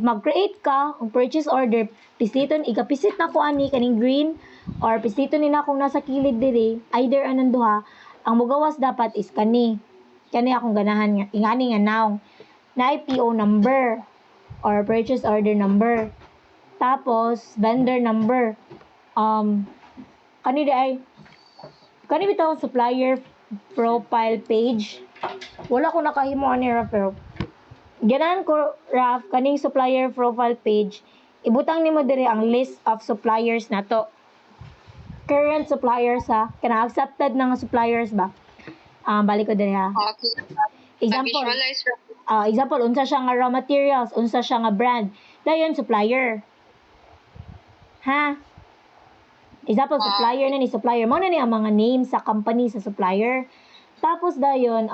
mag-create ka ang purchase order, pisiton igapisit na ko ani kaning green or pisiton ni na akong nasa kilid diri, either anong duha, ang mugawas dapat is kani akong ganahan nga ingani nga now na PO number or purchase order number. Tapos vendor number. Kani bitaw supplier profile page. Wala ko nakahimo ani ra pero ganan ko Raf kaning supplier profile page ibutang nimo diri ang list of suppliers nato current suppliers ha kana accepted na nga suppliers ba balik ko diri ha example unsa siya nga raw materials unsa siya nga brand dayon supplier ha example supplier na ni supplier mo na ni ang mga name sa company sa supplier tapos dayon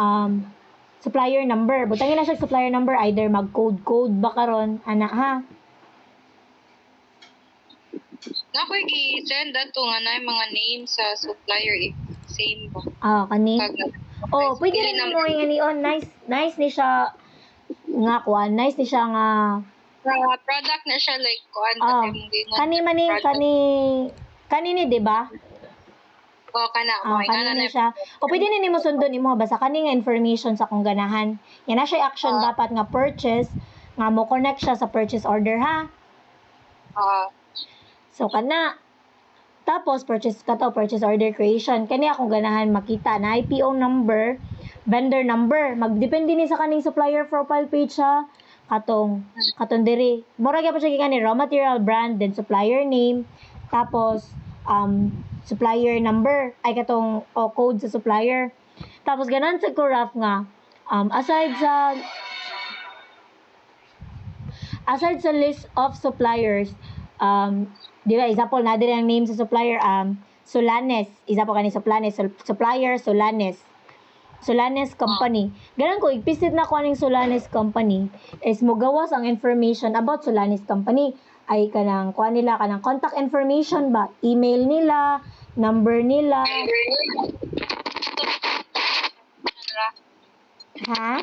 supplier number. Butangin na siya supplier number either mag-code ba karon ana ha. Nako i-send ato nga na mga names sa supplier same ba. Kani. Pwede rin mo nga ni nice ni siya nga kuan. Nice ni siya nga product na siya like kuan kani ni di ba? Kana na siya. Pwede na nimo sundon imo basta kani nga information sa kung ganahan. Yan na siya action dapat nga purchase nga mo connect siya sa purchase order ha. So kana tapos purchase order creation kani akong ganahan makita na IPO number, vendor number. Magdepende ni sa kaning supplier profile page ha. Katong diri. Mura gyapon siya gani raw material brand then supplier name tapos supplier number ay katong code sa supplier tapos ganan sa graph nga aside sa list of suppliers di ba example na diri ang name sa supplier Solanes example kani supplier Solanes Solanes Company. Ganun ko, igpisit na ko aning Solanes Company is mogawas ang information about Solanes Company. Ay kanang kuha nila, kanang contact information ba? Email nila, number nila. Ha?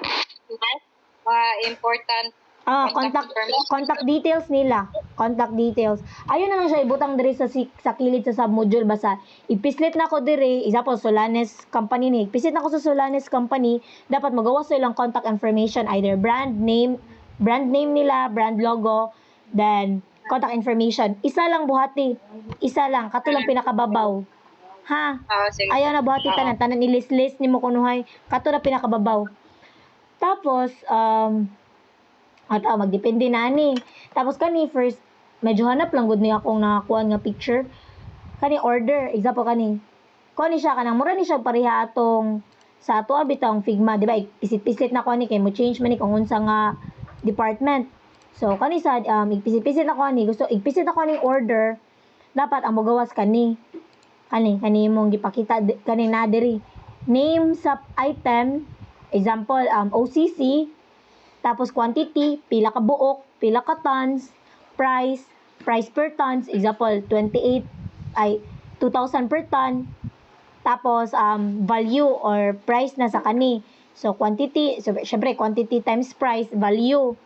Important Contact details nila. Contact details. Ayun na lang siya ibutang diri sa kilid sa submodule basta ipislit na ko diri, example Solanes Company ni. Ipislit na ko sa Solanes Company, dapat magawa sa ilang contact information, either brand name nila, brand logo, then contact information. Isa lang buhati. Isa lang, kato lang pinakababaw. Ha? Sige. Ayaw na buhati tanan i-list nimo kunuhay, kato na pinakababaw. Tapos magdepende na ni. Tapos kani first medyo hanap lang gud ni akong nakakuha nga picture. Kani order, example kani. Kani siya kanang mura ni siya pareha atong sa ato bitong Figma, di ba? Pisit-pisit na ko ni kay mo change man ni kung unsa nga department. So kani sa ipisit-pisit na ko ni, gusto ipisit ako ning order, dapat ang mogawas kani. Kani mong gipakita kani na diri. Name sa item, example OCC, tapos quantity, pila ka buok, pila ka tons, price per tons, example 2,000 per ton. Tapos value or price na sa kani. So quantity, so syempre quantity times price, value.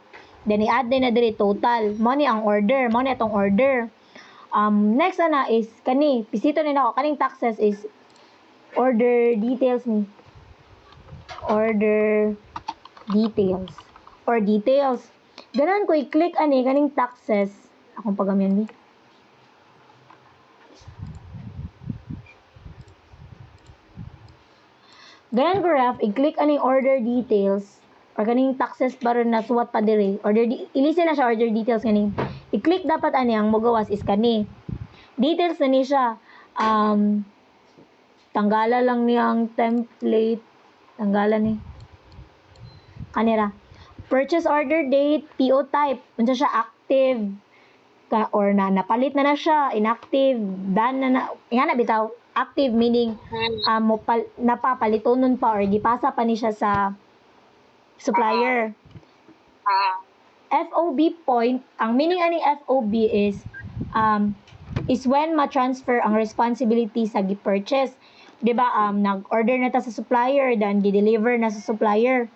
Then i-add din na diri total. Mo ni ang order, mo ni atong order. Next na is kani, pisito ni nako kaning taxes is order details ni. Order details. Or details. Ganan ko i-click ani kaning taxes. Akong pagamyan ni. Ganan ko ref, i-click aning order details or kaning taxes baron na suwat pa diri. Ilisi na siya order details kani. I-click dapat ani ang mogawas is kani. Details na ni siya. Tanggala lang ni ang template. Tanggalan ni. Kanira. Purchase order date, PO type, unsa siya active or napalit na siya, inactive, done na nga na bitaw, active meaning napapalitonon pa or gipasa pa ni siya sa supplier. FOB point, ang meaning aning FOB is when ma-transfer ang responsibility sa gi-purchase. 'Di ba nag-order na ta sa supplier, then gi-deliver na sa supplier.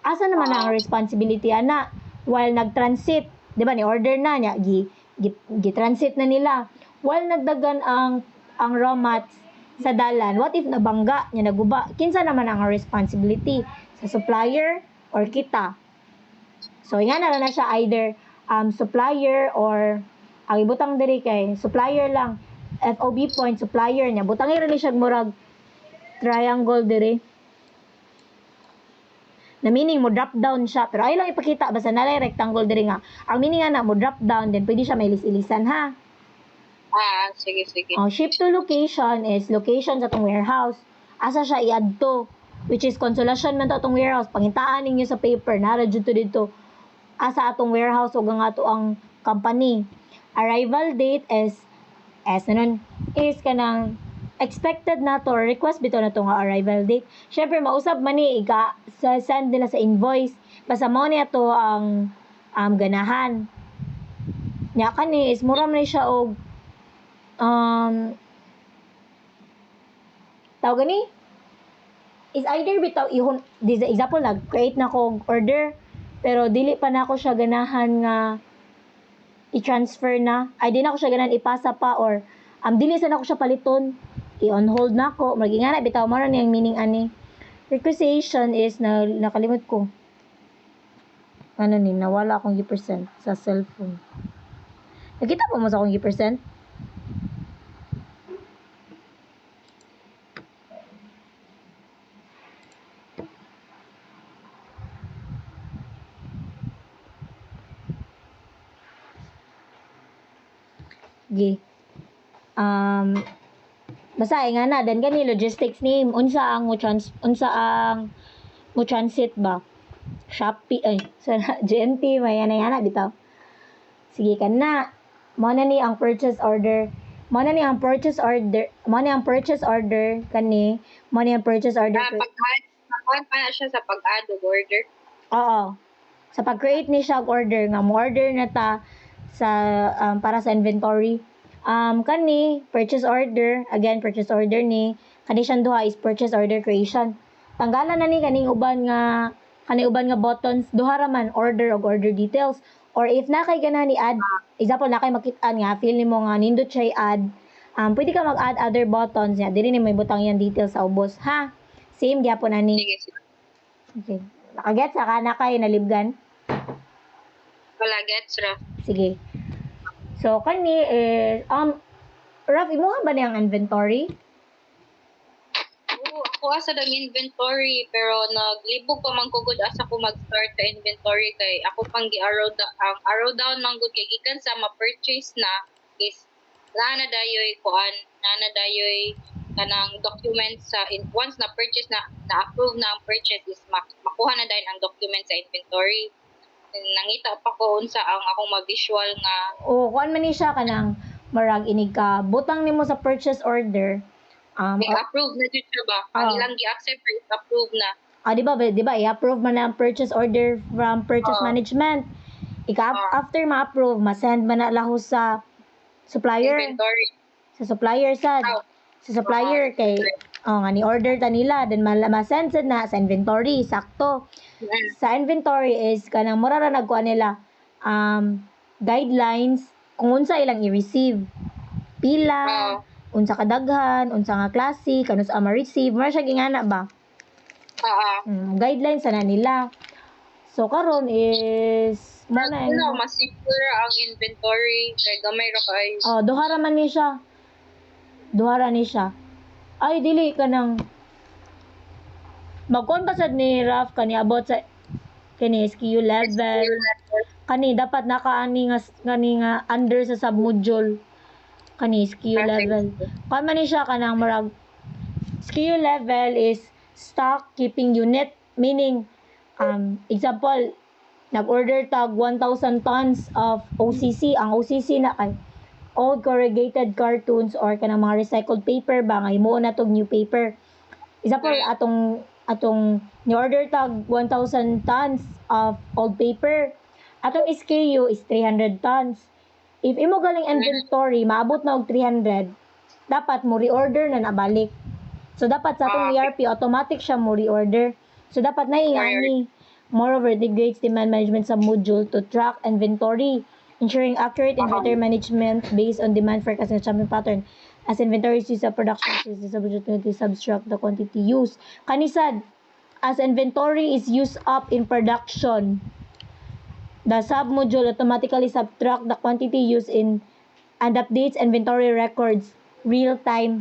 Asa naman ang responsibility ana while nag-transit, 'di ba ni order na niya gi-transit na nila while nagdagan ang raw mats sa dalan. What if nabangga niya naguba? Kinsa naman ang responsibility sa supplier or kita? So nga na siya either supplier or ang ibutang diri kay supplier lang. FOB point supplier niya butang ira ni siya murag triangle diri. Na meaning mo drop down siya pero ay lang ipakita basta nalay rectangle diri nga ang meaning ana mo drop down then pwede siya may ilisan ha. Sige. Ship to location is location sa atong warehouse. Asa siya i-add to, which is Consolacion man to atong warehouse. Pangintaan ninyo sa paper nara jud to dito. Asa atong warehouse ug nga to ang company. Arrival date is kanang expected na to or request bitaw na to nga arrival date. Syempre mausab man ni send nila sa invoice. Basta mo niya to ang ganahan. Nya kani is mura man siya og tawag gani is either bitaw ihon example nag-create na ko order pero dili pa na ako siya ganahan nga i-transfer na. Ay di na ako siya ganahan ipasa pa or dili sa na ako siya paliton. I-on hold na ako. Maging nga na, bitaw mo na niyang meaning ani. Requisition is, nakalimot ko. Nawala akong gi-percent sa cellphone. Nakita po mo sa akong gi-percent? Basta nga na dan gani logistics name unsa ang mo transit ba Shopee sa GNT may yana bitaw. Sige kana mo na ni ang purchase order kani mo ni ang purchase order kuan pa na siya sa pag-add og order. Oo. Sa pag-create ni siya og order nga mo order na ta sa para sa inventory. Kani purchase order, again purchase order ni kani siyang duha is purchase order creation. Tanggalan na ni kaning uban nga buttons duha ra man order og order details or if na kay gana ni add example na kay makit-an nga feel nimo nga nindot siya add pwede ka mag-add other buttons nga dili ni may butang yan details sa ubos ha. Same gyapon ani. Sige. Okay. Nakagets na ka na kay nalibgan? Wala gets ra. Sige. So, kani is, Raf, imuha ba niyang inventory? Oo, ako asa ng inventory pero naglibog pa man ko gud asa ko mag-start sa inventory kay ako pang arrow down man gud kay gikan sa ma-purchase na is nana dayoy kuan nana dayoy kanang documents sa once na purchase na-approve na ang purchase is makuha na dahil ang document sa inventory. Nangita pa ko unsa ang akong ma-visual nga O, kuan man ni siya kanang marag inig ka, butang nimo sa purchase order. approve na jud siya ba? Ang ilang gi-accept is approve na. Di ba, i-approve man na ang purchase order from purchase management. After ma-approve, ma-send man na lahu sa supplier. Inventory. Sa supplier sad. Sa supplier kay nga ni order ta nila then ma-send sad na sa inventory sakto. Sa inventory is kanang mura ra nagkuha nila guidelines kung unsa ilang i-receive. Pila, unsa kadaghan, unsa nga klase, kanus sa ma-receive, mura siya gingana ba? Guidelines na nila. So karon is mas simple ang inventory kay gamay ra kay. duha ra man ni siya. Duha ra ni siya. Ay dili ka nang magkuhan pa sad ni Raf kani about sa kani SKU level. Kani dapat nakaani nga under sa submodule kani SKU level. Kuan man ni siya kanang marag SKU level is stock keeping unit meaning example nag-order tag 1,000 tons of OCC. Ang OCC na kay old corrugated cartons or kanang mga recycled paper ba nga himuon na tog new paper. Example atong ni-order tag 1,000 tons of old paper. Atong SKU is 300 tons. If imo galing inventory maabot na og 300, dapat mo reorder na nabalik. So dapat sa atong ERP automatic siya mo reorder. So dapat na ingani. Moreover, integrates demand management sub-module to track inventory, ensuring accurate inventory management based on demand forecast and shopping pattern. As inventory is used sa production, is subject to subtract the quantity used. Kanisad, as inventory is used up in production, the sub-module automatically subtract the quantity used in and updates inventory records real time.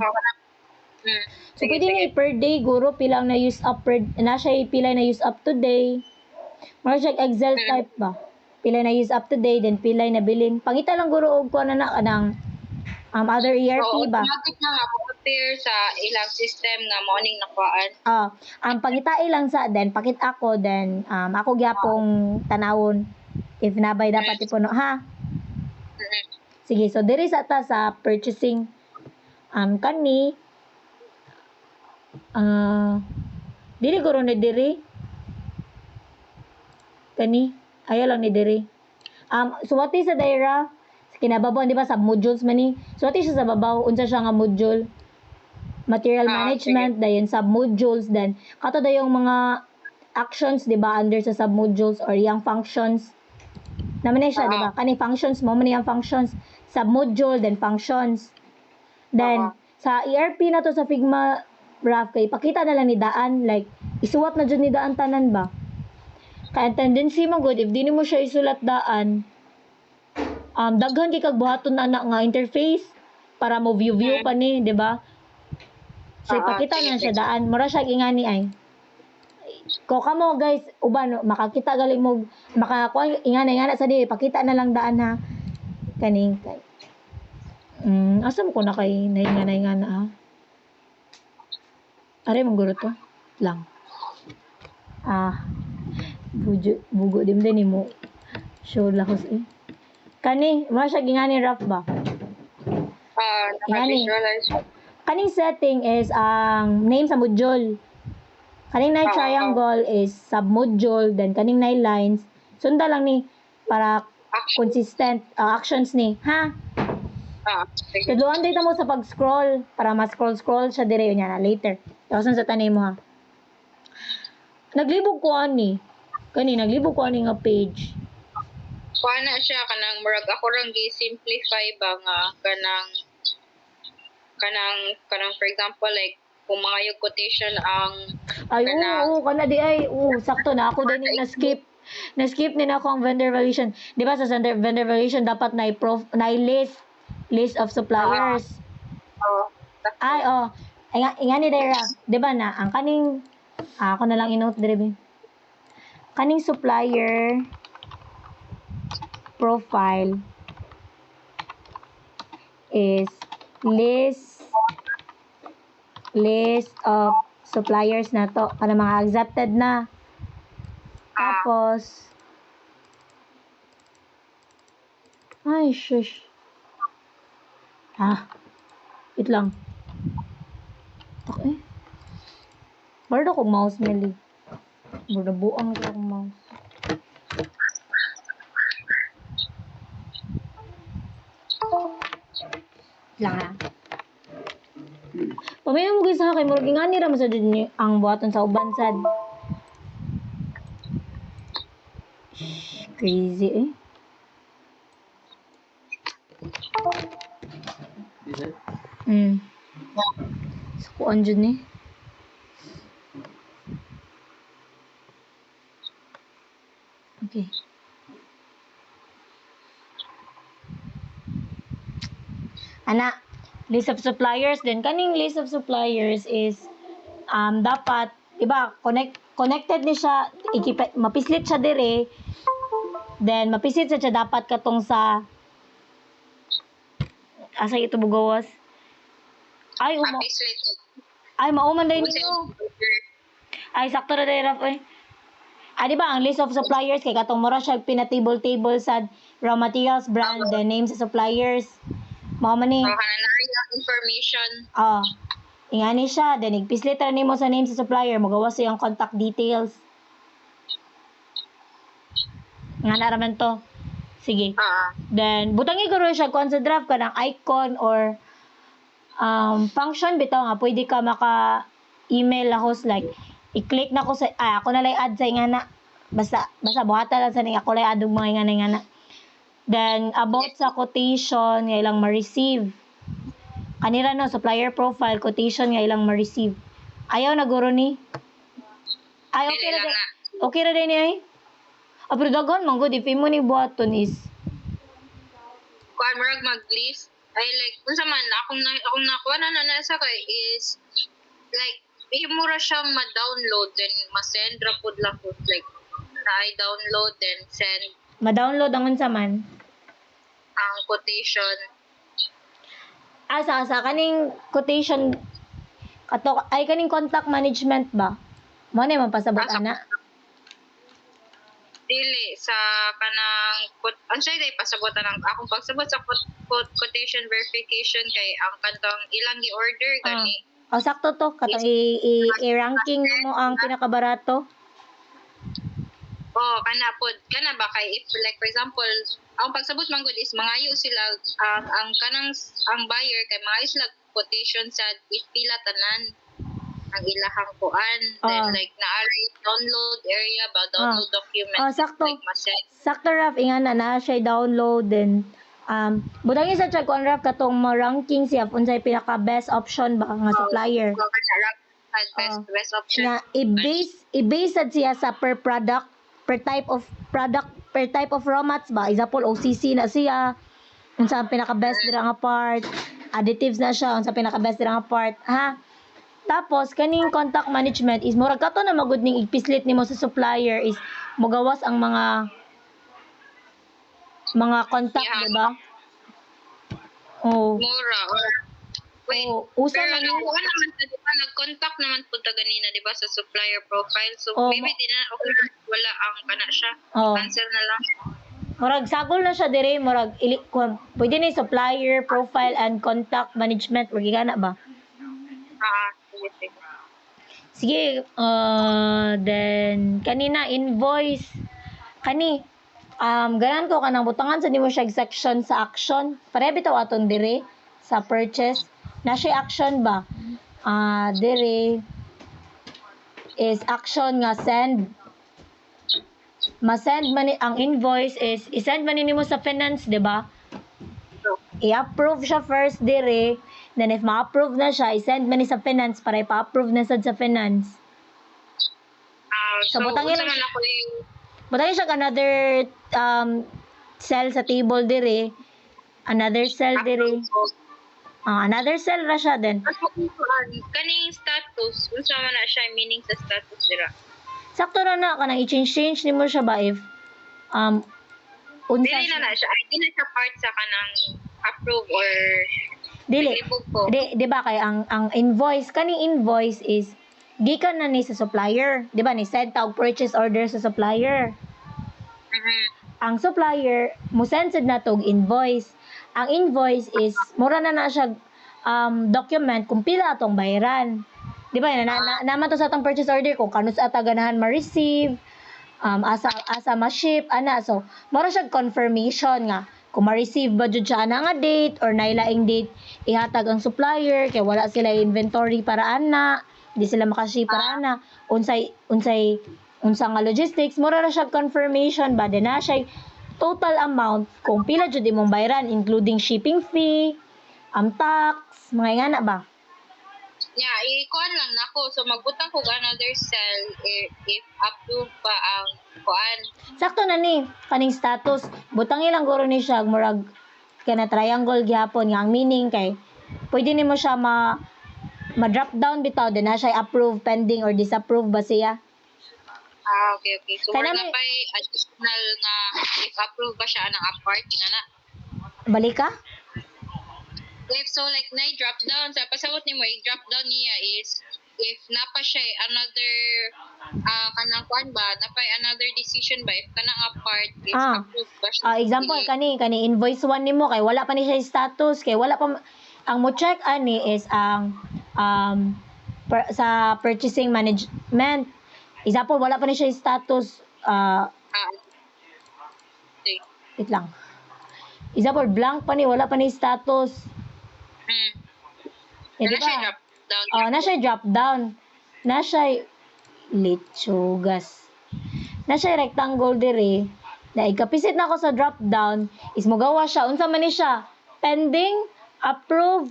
So pwede na per day guro pila na use up na siya pila na use up today. Mara siya Excel type ba? Pila na use up today then pila na bilin. Pangita lang guro og kuan na kanang other ERP ba? Automatic na nga compare sa ilang system na morning nakuhaan. Ang pangita lang sa then pakit ako then ako gyapong tanawon if nabay dapat ipuno ha. Sige, so diri sa ta sa purchasing kani dili guro na diri kani ayaw lang ni diri suwati sa daira sa kinababaw di ba sa modules man ni suwati siya sa babaw unsa siya nga module material management dayon sub modules then kato dayong mga actions di ba under sa sub modules or yang functions naman siya di ba kani functions mo man yang functions sub module then functions then sa ERP na to sa Figma Raf kay pakita na lang ni daan like isuwat na jud ni daan tanan ba. Kaya tendency mo good, if di mo siya isulat daan, daghan kay kag buhaton na nga interface para mo view pa ni, di ba? So ipakita na siya daan, mura siya ingani ay. Ko kamo guys, uban makakita galing mo makakuha ingana sa di, ipakita na lang daan ha. Kaning kay. Asa mo ko na kay nainga ha. Are mong guro to lang. Bugo din mo show lahos kani mo siya gingani Raf ba Naka-visualize. kaning setting is ang name sa module Kaning na triangle is submodule, then kaning na lines. Sunda lang ni para consistent actions ni, ha? Sige. Tudloan dito mo sa pag-scroll para ma-scroll siya dire niya na later. Tapos sa tanay mo ha. Naglibog ko ani. Kani naglibog ko ani nga page. Kuha na siya kanang murag ako rang gi-simplify ba nga kanang for example like kung mga yung quotation ang Ay, oo, kana di ay, sakto na ako din yung na-skip ni na ako ang vendor valuation. Di ba sa vendor valuation dapat na list of suppliers. Ay, Inga ni Dera, di ba na, ang kaning, ako na lang inote dire, kaning supplier profile is list of suppliers na to, kana mga accepted na. Tapos, ay, shush. Wait lang. Okay. Baru ako mouse mali. Baru buang ko akong mouse. Lang ha. Pamaya mo sa kay murag ingani ra man sa din ang buhaton sa uban sad. Crazy eh. So, kuan dyan eh. Okay. Ana, list of suppliers din. Kaning list of suppliers is dapat, diba, connected ni siya, mapislit siya dire, then mapislit siya dapat katong sa asa ito bugawas. Ay, mauman din ninyo. Ay, sakto na din, Raf, eh. Di ba, ang list of suppliers, kay katong mura siya pinatable-table sa raw materials, brand, the names sa suppliers. Mao man ni. Information. Ingani siya, then igpislit ra nimo sa name sa supplier, magawas sa iyang contact details. Nga naraman to. Sige. Then, butangi ko rin siya kung sa draft ka ng icon or function bitaw nga, pwede ka maka-email ako like, i-click na ko sa, ako na lang add sa ingana. Basta buhata lang sa ako lang adong mga ingana. Then, about sa quotation, nga ilang ma-receive. Kanira no, supplier profile, quotation nga ilang ma-receive. Ayaw na guro ni? Ay, okay ra din. Okay ra din ay? Pero dagan, manggod, if mo ni buhaton is kuan murag mag-list. Ay like, unsa man, akong nakuha na sa kay is like, imura siya ma-download, then ma-send ra pud lang pud like, na-download, then send. Ma-download ang unsa man? Ang quotation. Sa kaning quotation ay kaning contact management ba? Mo na man pasabot ana. Dili sa kanang unsay day pasabotan ang akong pagsabot sa quotation verification kay ang kantong ilang gi-order gani. Sakto to katong i-ranking mo ang pinakabarato. Kana ba kay if like for example, ang pagsabot man gud is mangayo sila ang buyer kay mangayo sila quotation sa if pila tanan ang ilahang kuan then like naari download area ba download document sakto. like sakto Raf ingana na siya download then budangin sa check on Raf katong ranking siya unsay pinaka best option ba nga supplier. Best option. Nga i-base sad siya sa per product, per type of raw mats ba. Example, OCC na siya. Unsa ang pinaka-best dira nga part. Additives na siya. Unsa pinaka-best dira nga part. Ha? Tapos, kaning contact management is, murag kato na magud ning igpislit nimo sa supplier is, mugawas ang mga contact, diba? Mura. Wait, usa pero man nakuha naman sa diba, nag-contact naman po ta ganina, diba, sa supplier profile. So, maybe di na, okay, wala ang kana siya. Cancel na lang. Murag, sagol na siya dire, murag, pwede na yung supplier profile and contact management, wag gana ba? Sige. Sige, then kanina invoice. Kani ganan ko kanang butangan sa nimo siya section sa action. Pare bitaw aton dire sa purchase. Na siya action ba? Dire is action nga send. Ma-send man ang invoice is i-send man nimo sa finance, di ba? I-approve siya first dire. Then if ma-approve na siya, i-send man ni sa finance para ipa-approve na sad sa finance. So, butangin unsa lang- man ako yung Butangin siya another cell sa table dire. Another cell dire. Another cell ra siya then. kaning status, unsa man na siya meaning sa status dira? Sakto na kanang i-change nimo siya ba if unsa Dili na siya. Ay, di na siya part sa kanang approve or dili. libog ko. Di ba kay ang invoice kaning invoice is gikan na ni sa supplier, di ba ni send tag purchase order sa supplier. Mhm. Ang supplier mo send sad na tog invoice. Ang invoice is mura na siya document kung pila atong bayaran. Di ba naman to sa atong purchase order kung kanus ata ganahan ma-receive, asa ma-ship ana, so mura siya confirmation nga kung ma-receive ba jud siya ana nga date or nailaing date ihatag ang supplier kay wala sila inventory para ana, di sila makaship para ana, unsay nga logistics, mura ra siya confirmation ba din na siya total amount kung pila jud imong bayaran including shipping fee, tax, mga ingana ba. Yeah, i-kuan lang nako. So magbutang ko another cell if approve pa ang kuan. Sakto na ni kaning status. Butang ilang guro ni siya murag kana triangle gyapon nga ang meaning kay pwede nimo siya ma-drop down bitaw din na siya approve, pending or disapprove ba siya. Okay. So Kaya wala namin- pa additional nga if approve ba siya ng apart nga. Balik ka? If so like na drop down sa pasabot nimo i-drop down niya is if napa siya another kanang kuan ba napay another decision ba if kanang apart is approved ba siya. Example kani invoice 1 nimo kay wala pa ni siya status kay wala pa ang mo check ani is ang sa purchasing management. Example wala pa ni siya status Okay. wait lang. Example blank pa ni wala pa ni status. Na Di siya ba? drop down. Na siya drop down. Na siya litsugas. Na siya rectangle dire. Na ikapisit na ako sa drop down is magawa siya. Unsa man ni siya? Pending, approve,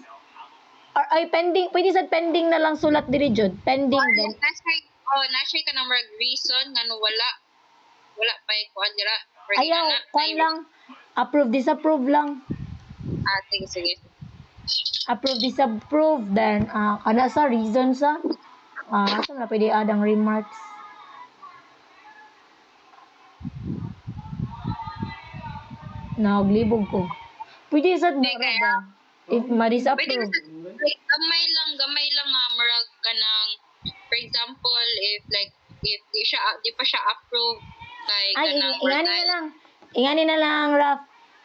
or ay pending, pwede sa pending na lang sulat dire jud. Pending then. Na siya ka na marag reason nga no wala pa kuan dira. Ayaw, kwan lang. Approve, disapprove lang. Sige. Approve, disapprove. Then, kana sa reason sa. Asa na pwede adang remarks. Naglibog ko. Pwede sa ba? If Pwede ma-disapprove. like gamay lang nga marag kanang for example if di pa siya approve kay Ay, kanang ingani na lang. Ingani na lang, Raf.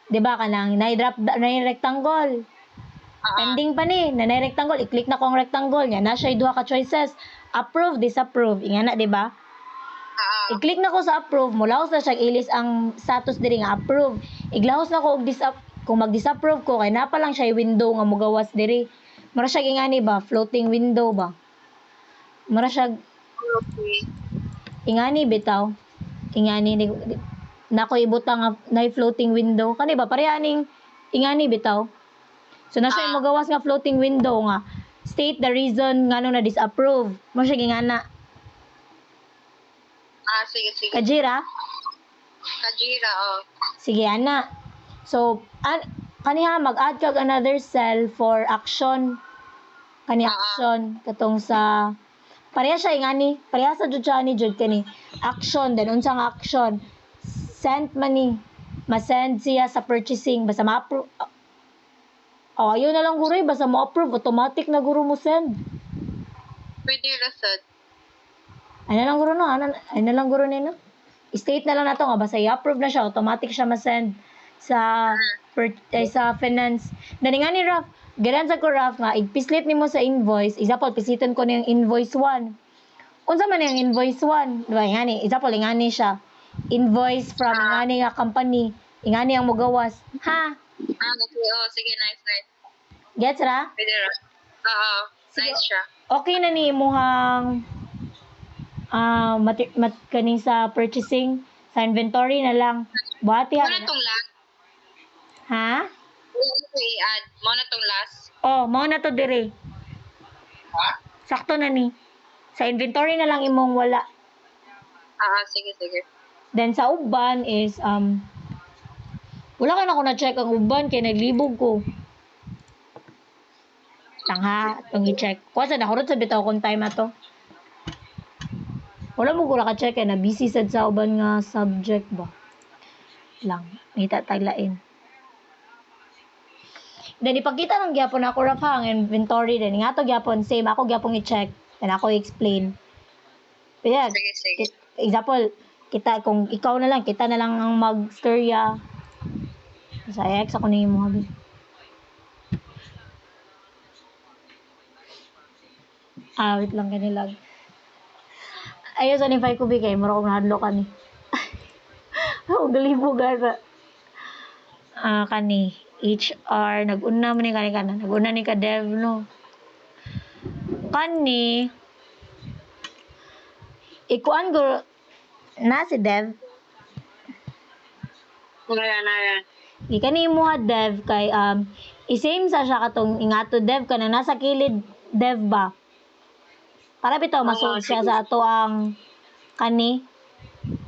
Diba ka nang na-drop na yung rectangle. Pending pa ni, na rectangle, i-click na ko ang rectangle niya. Na siya duha ka choices. Approve, disapprove. Ingana, di ba? I-click na ko sa approve, mulaos na siya ilis ang status diri nga approve. Iglahos na ko og kung mag-disapprove ko kay napa lang siya window nga mogawas diri. Mara siya ingani ba, floating window ba? Mara siya okay. ingani bitaw. Ingani nako ibutang nga na floating window. Kani ba pareha ning ingani bitaw. So na siya mogawas nga floating window nga state the reason ngano na disapprove. Mo siya gingana. Sige. Kajira? Kajira, Sige, ana. So, kaniha mag-add kag another cell for action. Kani action katong sa pareha siya ingani, pareha sa jud siya ni jud kani. Action then unsa nga action? Send money. Ma-send siya sa purchasing basta ma-approve. Ayaw na lang guro, basta ma-approve automatic na guro mo send. Pwede rasad. Ano lang guro no? Ano lang guro nino? State na lang nato nga basta i-approve na siya, automatic siya ma-send sa sa finance. Dani nga ni Raf, ganun sa ko Raf nga igpislit nimo sa invoice. Example, pisiton ko niyang invoice 1. unsa man yung invoice 1, diba? Ingani, example, ingani siya. Invoice from ingani nga company, ingani ang mugawas. Ha? Okay. Oh, sige, nice. Gets ra? Pwede ra. Oo, Sige. nice siya. Okay na ni imuhang kaning sa purchasing, sa inventory na lang. Buhati Muna tong last. ha? Wala ko i-add. Muna tong last. Oh, mao na to dire. Ha? Sakto na ni. Sa inventory na lang imong wala. Sige. Then sa uban is wala ka na ako na-check ang uban kay naglibog ko. Tangha, itong i-check. Kuwasa na kurot sa bitaw kung time ato. Wala mo ko naka-check na busy sad sa uban nga subject ba. Lang, ngita taglain. Then ipakita ng gyapon ako ra ang inventory din. Nga to gyapon same ako gyapon i-check. Then ako i-explain. Pero Sige. example, kung ikaw na lang, kita na lang ang mag-storya. Sa X ako na mo habi. Wait lang kanilag. Ayos sa ni Fai Kubi kay mura kong nahadlo ka ni. Ang galibog gasa. Kani HR nag-una man ni kani kana. Nag-una ni ka dev no. Kani ikuan go na si dev. Nara. Gikan ni mo dev kay isame sa siya katong ingato dev kana nasa kilid dev ba. Para bitaw masulod siya sa ato ang kani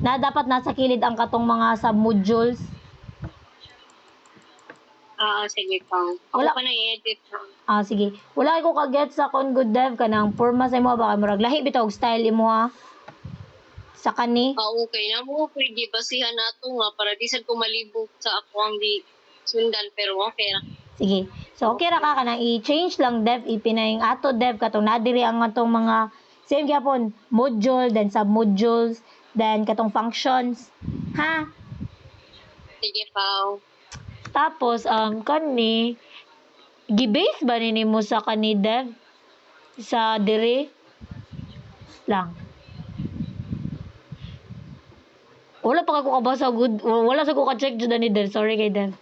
na dapat nasa kilid ang katong mga sub-modules. Sige pa. Wala. Ako pa na i-edit. Sige. Wala ko ka-get sa kon good dev kanang forma sa imo ba kay murag lahi bitaw og style imo ha. Sa kani. Okay na mo pwede basihan nato nga para di sad ko malibog sa ako ang di sundan pero okay ra. Sige. So okay ra ka kanang i-change lang dev ipinaing ato dev katong nadiri ang atong mga same gyapon module then sub-modules then katong functions. Ha? Sige pa. Tapos kani gi-base ba nimo sa kani dev sa diri lang. Wala pa ako kabasa good. Wala sa ko ka-check jud ni dev. Sorry kay dev.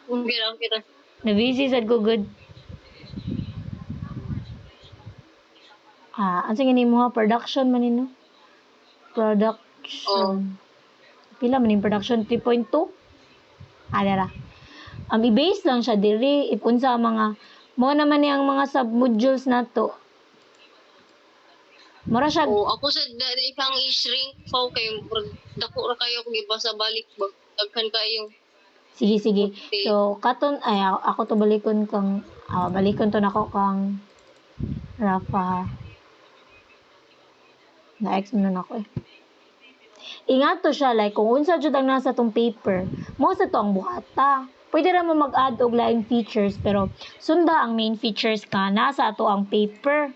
Okay lang kita. Na busy sad ko good. Ang sige nimo ha production man nino. Production. Pila man yung production 3.2? Dara. I-base lang siya diri if unsa ang mga mo naman yang mga sub-modules nato. Mura siya. Ako sa ikang i-shrink pa kay dako ra kayo kung ibasa balik daghan kayo. Sige. Okay. So katon ako to balikon kang balikon to nako kang Rafa. Na-ex mo na ako eh. Ingat to siya like kung unsa jud ang nasa tong paper, mo sa to ang buhata. Pwede ra mo mag-add og laing features pero sunda ang main features ka nasa ato ang paper.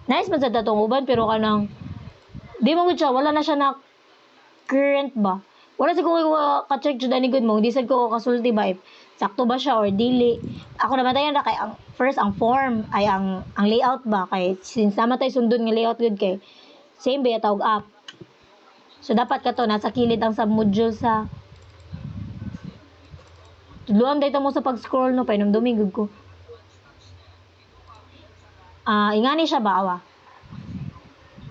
Nice man sa datong uban pero kanang di mo gud siya wala na siya na current ba. Wala sa ko ka-check jud ani good mo, di sad ko kasulti ba if sakto ba siya or dili. Ako naman tayo na kay ang first ang form ay ang layout ba kay since namatay sundon nga layout good kay same ba tawag app. So dapat ka to nasa kilid ang sub-module sa Tudloan dayto mo sa pag-scroll no painumdumi gud ko. Ingani siya ba awa?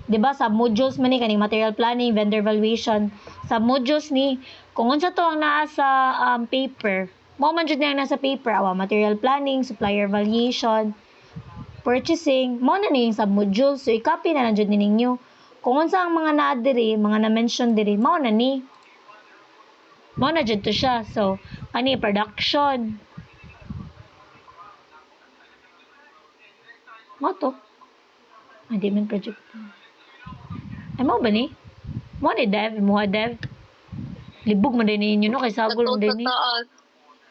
'Di ba sub-modules man ni kaning material planning, vendor valuation. Sub-modules ni kung unsa to ang naa sa paper. Mao man jud na ang nasa paper awa material planning, supplier valuation, purchasing, mao na ni yung sub-modules. So i-copy na lang jud ni ninyo. Kung unsa ang mga naa diri, mga na-mention diri, mao na ni. Mao na jud to siya. So ani production. Mao to. Di man project. Ay mo ba ni? Mo ni dev, mo dev. Libog man din ninyo no kay sagol man din ni.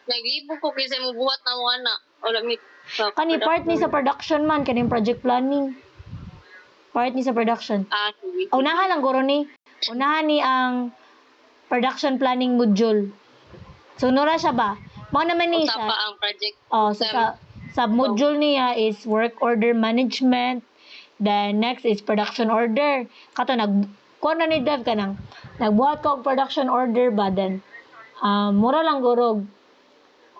Naglibog ko kasi mo buhat na mo ana. Wala mi. Kani part ni sa production man kaning project planning. Part ni sa production. Sige. Unahan lang guro ni. Unahan ni ang production planning module. So nora siya ba? Mao naman ni Usa siya. pa ang project. So Sub-module niya is work order management. Then next is production order. Kato kuha na ni Dev ka nang nagbuhat ko og production order ba then mura lang gurog.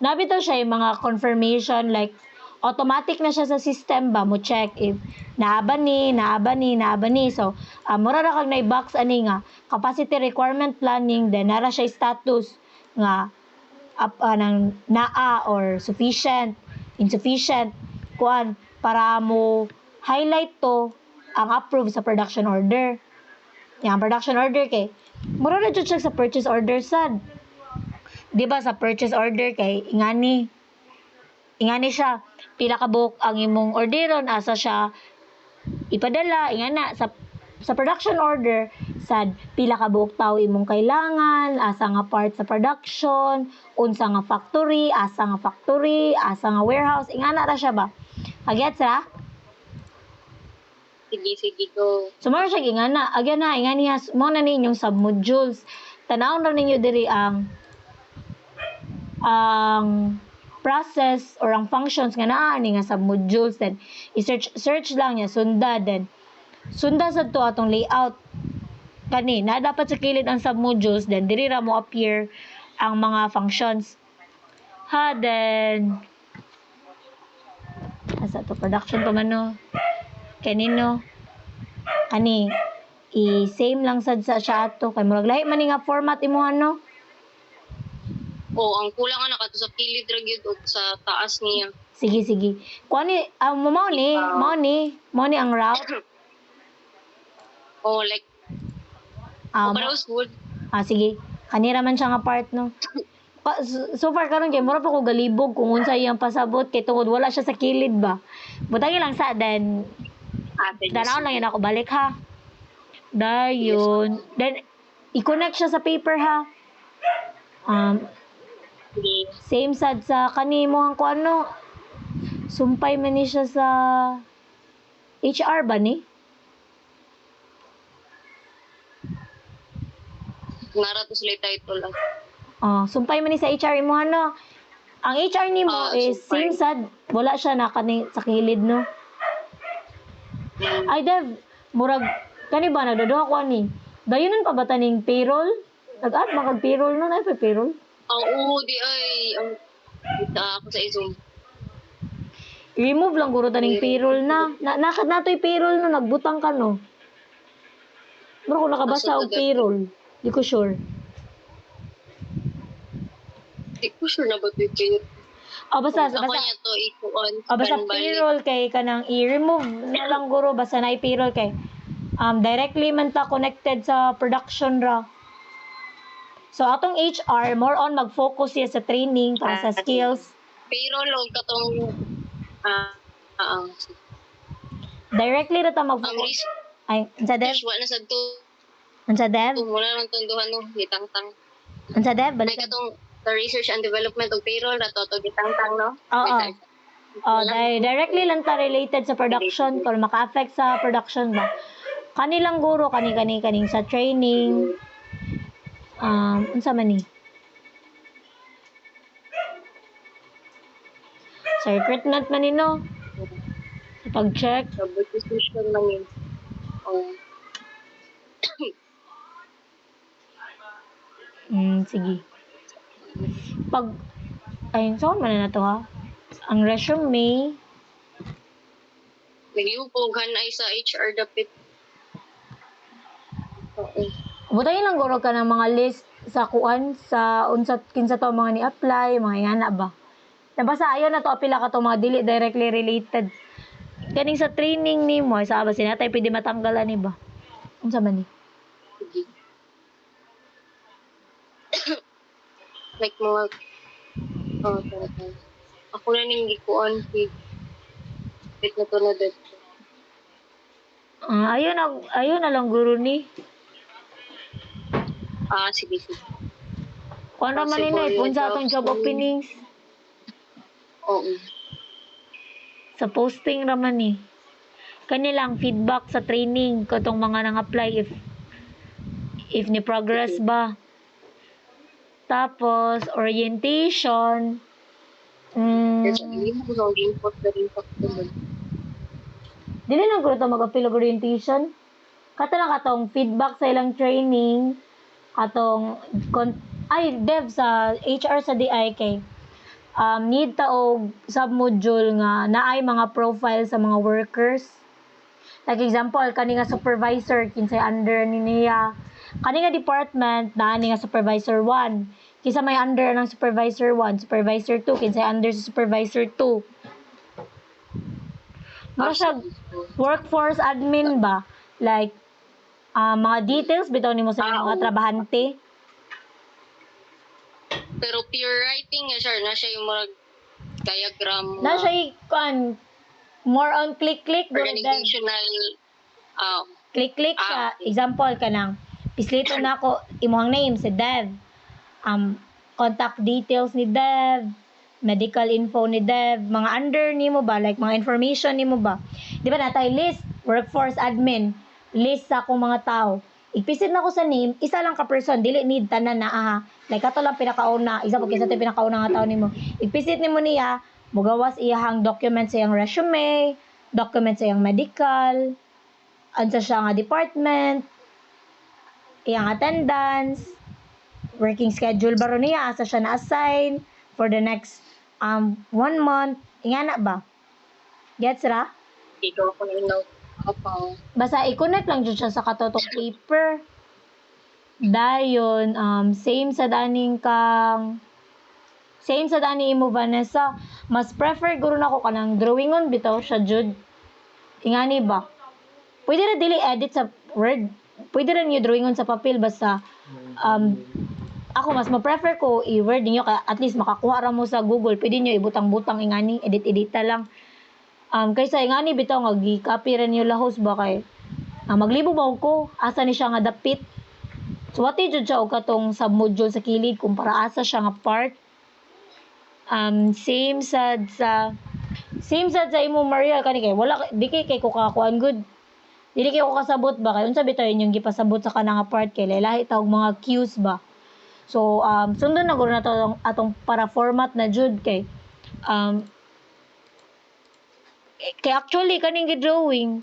Nabito siya yung mga confirmation like automatic na siya sa system ba mo check if naaba ni. So mura ra kag na-box ani nga capacity requirement planning then nara siya status nga ng naa or sufficient, insufficient kuan para mo highlight to ang approve sa production order. Yang production order kay mura na jud siya sa purchase order sad. Di ba sa purchase order kay ingani siya pila ka buok ang imong orderon asa siya ipadala ingana sa production order sad pila ka buok tawo imong kailangan asa nga part sa production unsa nga factory asa nga warehouse ingana ra siya ba agets ra Sige go. so mara siya ingana agyan na ingani mo na ninyong submodules tanawon ra ninyo diri ang process or ang functions nga naa ni nga submodules then i-search lang niya sunda sad to atong layout kani na dapat sa kilid ang submodules then diri ra mo appear ang mga functions then asa to production pa man no kanino kani i-same lang sad sa siya ato kay murag lahi man ni nga format imo ano. Ang kulang nga nakato sa kilid ra gyud og sa taas niya. Sige. Kuan ni mao ni ang route. Like Mo- wood. sige. Kanira man siya nga part no. So far karon kay mura pa ko galibog kung unsa iyang pasabot kay tungod wala siya sa kilid ba. Butangi lang sa then danaw lang yun ako balik ha. Dayon. Then i-connect siya sa paper ha. Same sad sa kanimo ang kuan no. Sumpay man ni siya sa HR ba ni? Nara to sila title lang. Sumpay man ni sa HR mo ano. Ang HR nimo is sumpay. same sad wala siya na kani sa kilid no. Ay Dev, murag kani ba nagdaduha ko ani. Dayonon pa ba taning payroll? Nag-add magag payroll no na payroll. Di ay ako sa Zoom. I-remove lang guro taning payroll na. Nakad natoy payroll no nagbutang ka no. Bro ko nakabasa og payroll. Di ko sure. Di ko sure na ba ito yung Basta ako niya to ikuan. basta payroll kay kanang i-remove na lang guro basta na i-payroll kay directly man ta connected sa production ra. So atong HR more on mag-focus siya sa training para sa skills. Payroll o katong Directly ra ta mag-focus. Ay, unsa Dev? wala na sa to. Unsa Dev? Wala nang tunduhan no, gitangtang. Unsa Dev? May Balik. katong the research and development of payroll na to gitangtang no. Directly lang ta related sa production para maka-affect sa production ba. Kanilang guro kaning sa training. Unsa man ni? Sa recruitment man ni no. Sa pag-check. Sa position lang yun. Sige. Saan man na to ha? Ang resume, Nagliupogan ay sa HR dapit. butayin lang guro ka ng mga list sa kuan, sa unsa kinsa to mga ni-apply, mga ingana ba? Nabasa ayon na to apila ka to mga dili directly related. Kaning sa training ni mo, sa ba sinatay pwede matanggalan ni ba? Unsa man ni? Like mga ako na ning gikuan bit na to na dito. Ayun na lang guro ni. Sige. Kuan naman ni na ipon sa atong job openings. Oo. Sa posting raman ni. Kanilang feedback sa training katong mga nang-apply if ni progress ba. Tapos orientation. Kasi libog sa input na rin sa tulog. Dili lang ko ito mag-appeal og orientation. Kato lang katong feedback sa ilang training, katong dev sa HR sa DI kay need ta og sub-module nga naay mga profile sa mga workers. Like example, kani nga supervisor kinsay under ni niya. Kani nga department naa ni nga supervisor 1. Kinsa may under ng supervisor 1, supervisor 2, kinsay under sa supervisor 2. Mura siya workforce admin ba? Like mga details bitaw nimo sa mga trabahante. Pero pure writing nga siya, na siya yung mga diagram. Na siya more on click-click. Organizational. Click-click siya. Example ka nang, pislito na ako, imuhang name si Dev. Contact details ni Dev, medical info ni Dev, mga under ni mo ba, like mga information ni mo ba. Di ba natay list, workforce admin, list sa akong mga tao. Ipisit na ko sa name, isa lang ka person, dili need tanan na aha. Like ato lang pinakauna, isa pag isa tayo pinakauna nga tao nimo. Ipisit nimo niya, mugawas iyahang document sa iyang resume, document sa iyang medical, ansa siya nga department, iyang attendance, working schedule baro niya, asa siya na-assign for the next 1 month, ingana ba? Gets ra? Ikaw ko na note. Basta i-connect lang dyan siya sa katotong paper. Dayon, same sa daning imo Vanessa, mas prefer guro na ko kanang drawingon bitaw siya jud. Ingani ba? Pwede ra dili edit sa Word. Pwede ra niyo drawingon sa papel basta ako mas ma-prefer ko i-word niyo kaya at least makakuha ra mo sa Google. Pwede niyo ibutang-butang ingani, edit lang. Kaysa ingani bitaw nga gi-copy ra niyo lahos ba kay maglibog ba ko asa ni siya nga dapit. So what jud siya og katong sub-module sa kilid kung para asa siya nga part. Same sad sa imo Maria kani kay wala di kay ko kakuan good. Dili kay ko kasabot ba kay unsa bitaw inyong gipasabot sa kana nga part kay lahi ta og mga cues ba. So sundon na guro na to atong para format na jud kay actually kaning gidrawing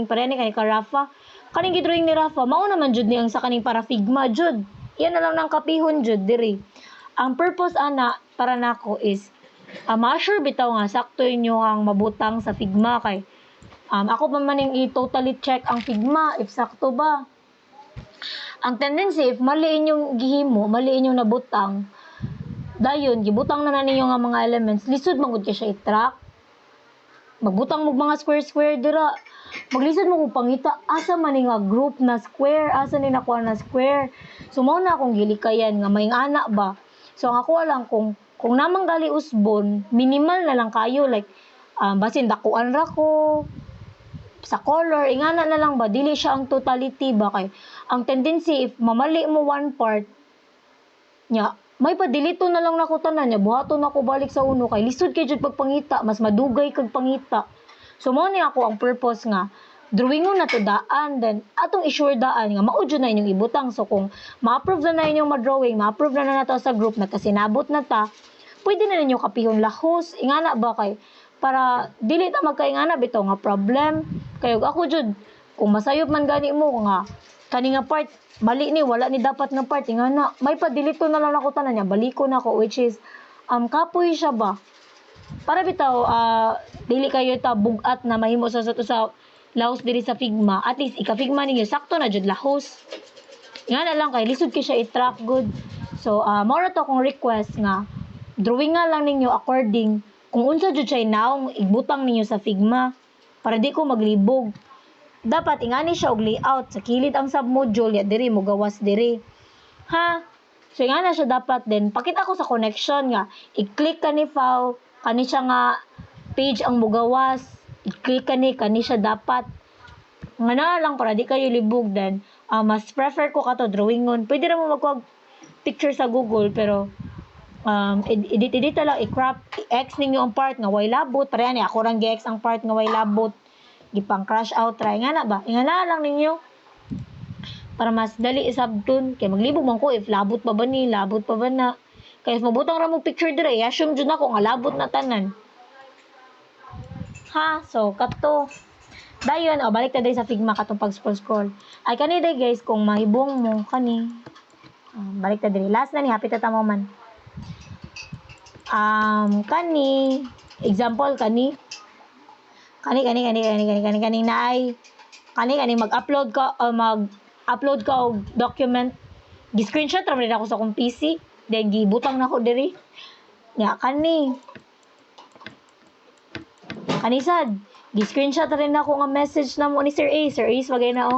para ni kani ka Rafa. Kaning gidrawing ni Rafa mao naman jud ni ang sa kaning para Figma jud. Iyan na lang nang kapihon jud diri. Ang purpose ana para nako is ma-sure bitaw nga sakto inyo ang mabutang sa Figma kay ako pa maning i-totally check ang Figma if sakto ba. Ang tendency if mali inyong gihimo, mali inyong nabutang, dayon gibutang na ninyo nga mga elements, lisod magud kay siya i-track. Magbutang mo mga square dira. Maglisod mo kung pangita asa man nga group na square, asa ni nakuha na square. So mao na akong gilikayan nga may ana ba. So ang ako lang kung namang gali usbon, minimal na lang kayo like basin dakuan ra ko sa color, ingana na lang ba dili siya ang totality ba kay ang tendency if mamali mo one part nya may padilito na lang nako tanan nya buhaton nako balik sa uno kay lisod kay jud pagpangita mas madugay kag pangita. So mao ni ako ang purpose nga drawingon na to daan then atong i-sure daan nga mao jud na inyong ibutang. So kung ma-approve na inyong ma-drawing, ma-approve na nato sa group na kasinabot na ta, pwede na ninyo kapihon lahos ingana ba kay para dili ta magkaingana bitaw nga problem kay ako jud kung masayop man gani mo nga kani nga part bali ni wala ni dapat nga part ingana may padilito na lang ako tanan niya baliko na ko which is kapoy siya ba para bitaw dili kayo ta bugat na mahimo sa lahos diri sa Figma at least ika-Figma ninyo sakto na jud lahos ingana lang kay lisod kay siya i-track good. So mao ra to akong request nga drawing nga lang ninyo according kung unsa jud siya naong ibutang ninyo sa Figma para di ko maglibog. Dapat ingani siya og layout sa kilid ang sub-module ya diri mo gawas diri. Ha? So ingana siya dapat din pakita ko sa connection nga i-click kani file kani siya nga page ang mugawas i-click kani siya dapat nga na lang para di kayo libog then mas prefer ko kato drawingon. Pwede ra mo magkuha picture sa Google pero edit lang i-crop i-X ninyo ang part nga way labot para ni ako rang gi-X ang part nga way labot gipang crash out try nga na ba ingana lang ninyo para mas dali isabton kay maglibog man ko if labot pa ba na Kaya mabutang ra mo picture dire, i-assume jud nako nga labot na tanan. Ha, so kato. Dayon, balik ta diri sa Figma katong pag-scroll. Ay kani day guys, kung mahibong mo kani. Balik ta diri. Last na ni, hapit ta mo man. Kani, example kani naay kani mag-upload ka og document. Gi-screenshot ra rin ako sa akong PC, then gibutang nako diri. Nya kani sad gi-screenshot rin ako nga message na mo ni Sir A. Sir A, wagay na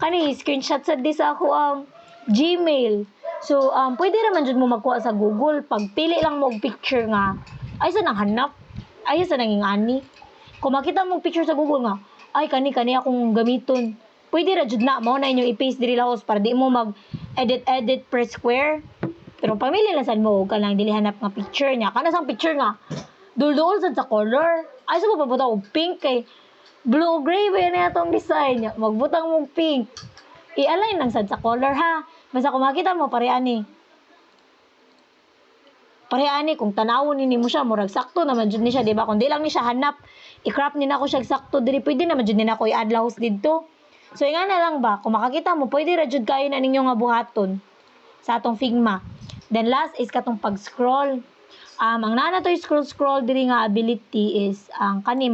kani screenshot sad di sa ako ang Gmail. So, pwede naman dyan mo magkuha sa Google. Pagpili lang mo og picture nga, ay sa nang hanap, ay sa nanging ani. Kung makita mo picture sa Google nga, ay kani akong gamiton. Pwede ra jud na mo na inyong i-paste diri lahos para di mo mag-edit per square. Pero pamili lang sad mo ka lang dili hanap nga picture niya. Kana sang picture nga dul-dul sad sa color. Ay sa pabuta og pink kay blue gray ba na atong design niya. Magbutang mo pink. I-align lang sad sa color ha. Basta kung makita mo pareani kung tanawon ni mo siya murag sakto naman jud ni siya, di ba? Kung di lang ni siya hanap, i-crop ni nako siya sakto diri, pwede naman jud ni nako i-add lahos didto. So nga na lang ba, kung makakita mo pwede ra jud kayo na ninyo nga buhaton sa atong Figma. Then last is katong pag-scroll. Ang nana to scroll diri nga ability is ang kani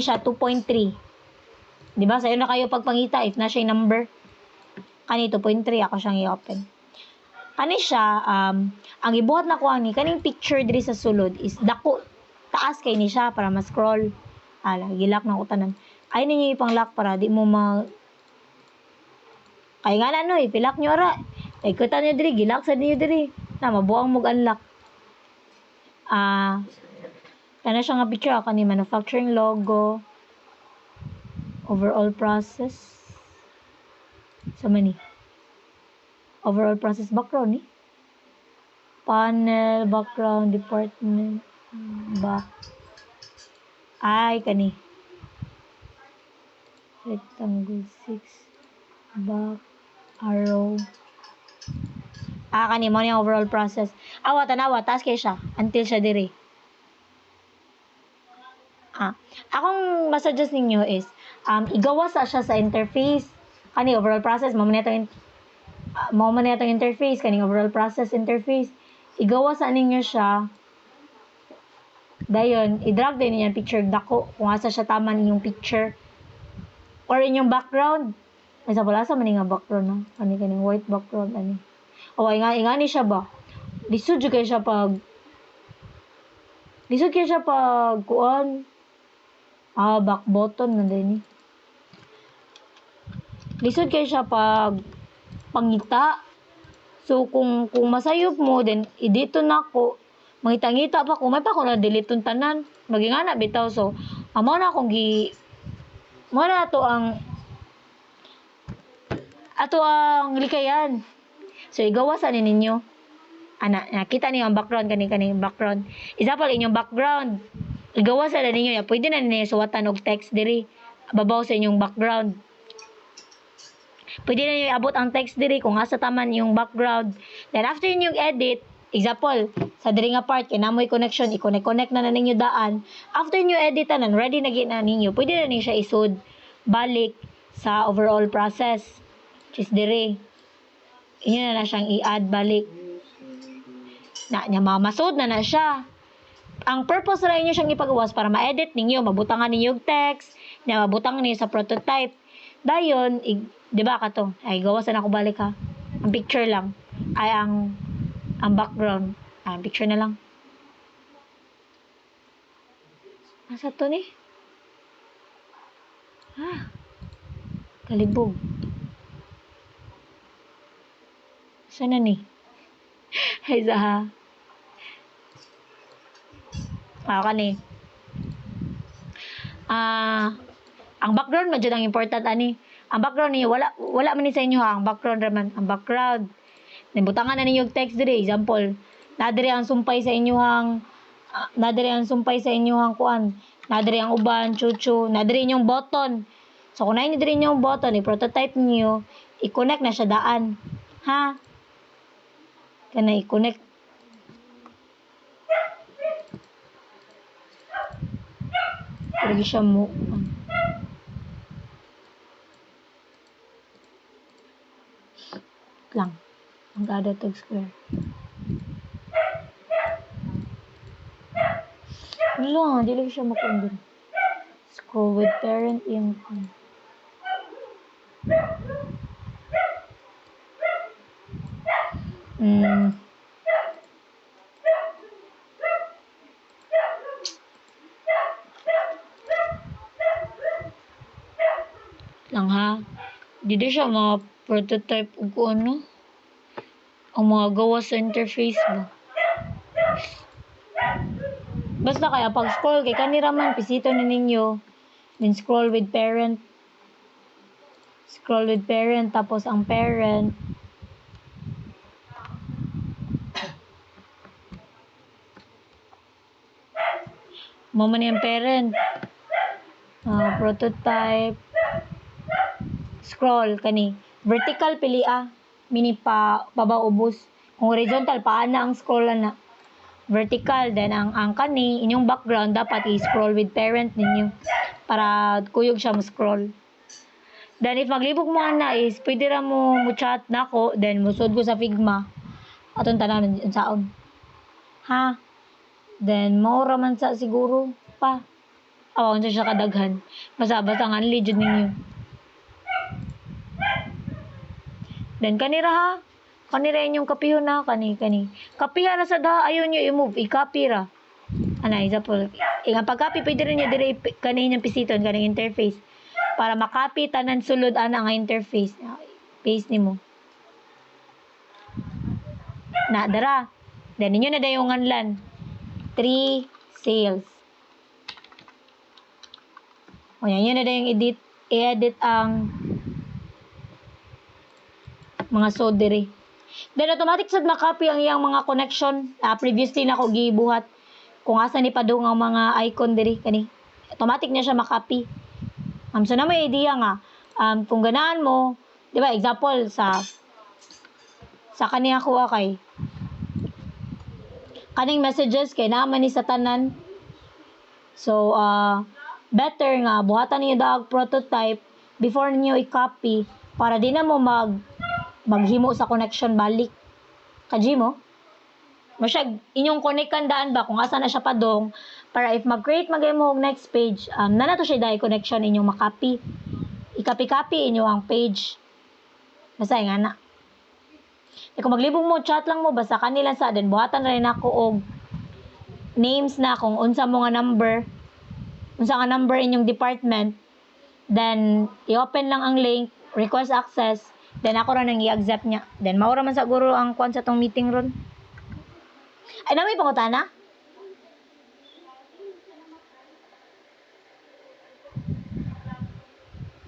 siya 2.3. Di ba? Sa'yo na kayo pagpangita if na siya yung number. Kani 2.3 ako siyang i-open. Kani siya, ang ibuhat na ko ani, kaning picture diri sa sulod is dako. Taas kay ni siya para ma-scroll. Gilak na ko tanan. Ay ninyo ipang-lock para di mo Kaya nga na ipilak nyo ra. Ikutan nyo diri, gilak sa niyo diri. Na, mabuang mag-unlock. Kana siya nga picture, kani manufacturing logo. Overall process. So many. Overall process background panel, background, department, back. Ay, kani. Rectangle 6. Back. Arrow. Kani mo yung overall process. Tanawa, taas kayo siya. Until siya diri. Akong masuggest ninyo is, igawa sa siya sa interface. Kani overall process, mo man itong interface, kani overall process interface. Igawa sa ninyo siya. Dayon, i-drag din niyo yung picture dako kung asa siya tama ninyong picture. Or inyong background. May sa wala sa maning nga background kaning white background ingani siya ba? Lisod kayo siya pag kuan. Back button na din lisod kayo siya pag pangita. So, kung masayop mo, then, dito na ako, mangita-ngita pa ko, may pa ko na delete yung tanan. Maging bitaw. So, mo na to ang likayan. So, igawa sa ninyo. Nakita niyo ang background, kani background. Example, inyong background. Igawa sa ninyo. Pwede na ninyo suwatan og text diri. Babaw sa inyong background. Pwede na nyo iabot ang text diri kung asa taman yung background. Then after yung edit, example, sa diri nga part, kinamoy connection, i-connect na ninyo daan. After nyo editan, ready na gina ninyo, pwede na ninyo siya isud balik sa overall process. Which is diri. Inyo na siyang i-add balik. Mamasod na siya. Ang purpose na inyo siyang ipagawas para ma-edit ninyo, mabutangan ninyo yung text, mabutangan ninyo sa prototype. Dayon, di ba kato? Ay, gawasan ako balik ha. Ang picture lang. Ay, ang background. Ang picture na lang. Nasa to ni? Kalibog. Saan na ni? Ay, zaha. Kani. Ang background medyo ang important ang background niyo wala man ni sa inyo ang background raman ang background. Butangan na ninyo text diri example. Nadiri ang sumpay sa inyohang kuan. Nadiri ang uban, chuchu, nadiri inyong button. So kung nain diri inyong button, i-prototype niyo, i-connect na siya daan. Ha? Kana i-connect. Lagi siya mo. Lang. Ang gada tag square. Wala, di lagi siya makundin. Scroll with parent income. Lang ha. Di siya mga prototype o kung ano. Ang mga gawa sa interface ba. Basta kaya pag scroll kay kanira man pisito na ninyo. Then scroll with parent. Scroll with parent tapos ang parent. Mama yung parent. Prototype. Scroll kani. Vertical pili mini pa ubos. Kung horizontal paana ang scroll na. Vertical then ang kani inyong background dapat i-scroll with parent ninyo para kuyog siya mo scroll. Then if maglibog mo na is pwede ra mo chat nako then musod ko sa Figma. Atong tanan saon. Ha? Then maura man sa siguro pa. Awon siya kadaghan. Basta nga legend ninyo. Then kanira ha. Kanira inyong kapihon na kani. Kapiha na sa da ayon nyo i-move. I-copy ra. Anay, example. Ang pag-copy pwede rin nyo dire kaning pisiton kaning interface. Para makopy tanan sulod ana nga interface. Paste nimo. Na dara. Then ninyo na dayong nganlan. 3 sales. O yan, yun na dayong i-edit ang mga sodere. Then automatic sad makopy ang iyang mga connection. Previously na ko gibuhat kung asa ni padung ang mga icon diri kani. Automatic na siya makopy. So na may idea nga kung ganaan mo, di ba example sa kaniya ko kay kaning messages kay naman ni sa tanan. So better nga buhatan niyo dag prototype before niyo i-copy para di na mo maghimo sa connection balik. Kaji mo? Masyag, inyong connect daan ba kung asa na siya padong para if mag-create mo next page, na to siya dahil connection inyong makopy. I-copy inyo ang page. Basta nga na. E kung maglibong mo, chat lang mo, basta kanila sa din. Buhatan na rin ako og names na kung unsa mo nga number. Unsa nga number inyong department. Then, i-open lang ang link, request access. Then ako rin ang i-accept niya. Then maura man siguro ang kwan sa tong meeting ron. Ay na may pangutana?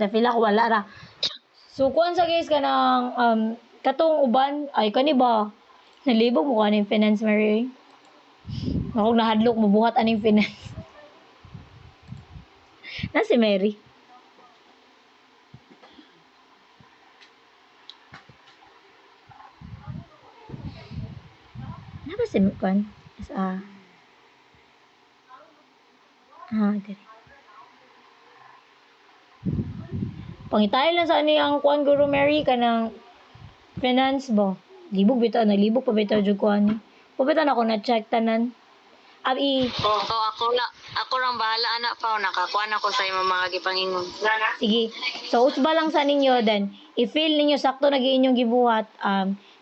Dafil ako wala ra. So kwan sa guys kanang katong uban ay kani ba nalibog mo kaning finance Mary. Ako nahadlok mo buhat aning finance. Na si Mary. Ano si Kwan? Diri. Pangitayan lang sa ang Kwan Guru Mary kanang finance ba? Libog bitaw na libog pa bitaw jud ko ani. Pabitaw na ako na check tanan. Ako lang bahala anak pa nakakuan ako sa imong mga gipangingon. Sige. So usba lang sa ninyo then i-feel ninyo sakto na inyong gibuhat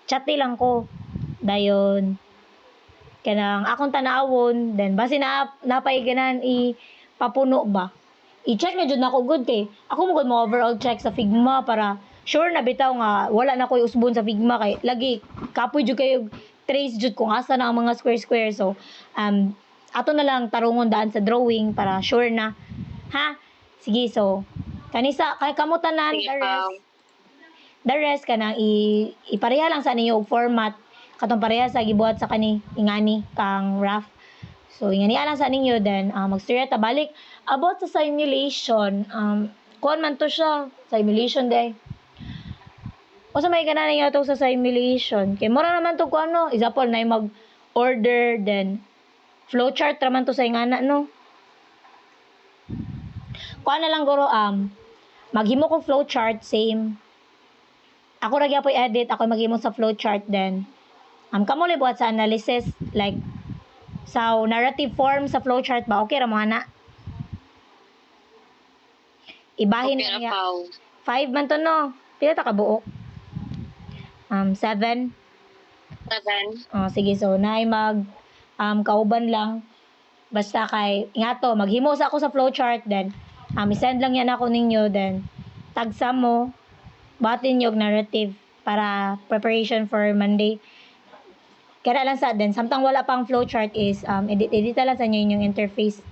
chat lang ko. Dayon kanang akong tanawon then base na napay ganan papuno ba. I-check na jud nako good kay ako mo gud mo overall check sa Figma para sure na bitaw nga wala na koy usbon sa Figma kay lagi kapoy jud kayo trace jud kung asa na ang mga square so ato na lang tarungon daan sa drawing para sure na ha sige so kanisa kay kamutanan the rest kanang ipareha lang sa ninyo og format katong pareha sa gibuhat sa kani ingani kang rough. So ingani lang sa ninyo then magstorya ta balik about sa simulation kuan man to siya simulation day O sa may kanana nga to sa simulation. Kay mura naman to kung ano, example na yung mag-order, then flowchart naman to sa ingana, no? Kuha na lang guro, maghimo ko flowchart, same. Ako ra gyapon edit, ako maghimo sa flowchart, then kamo buhat sa analysis, like, sa narrative form sa flowchart ba, okay ra mo ana? Ibahin Okay lang na ya. Pao. 5 man to, no? Pila ta ka buok? 7. 7. Oh, sige, so naay kauban lang. Basta kay ingato, maghimo sa ako sa flowchart, then i-send lang yan ako ninyo, then tagsa mo, batin yung narrative para preparation for Monday. Kaya lang sa then samtang wala pang flowchart is edit lang sa inyo yung interface.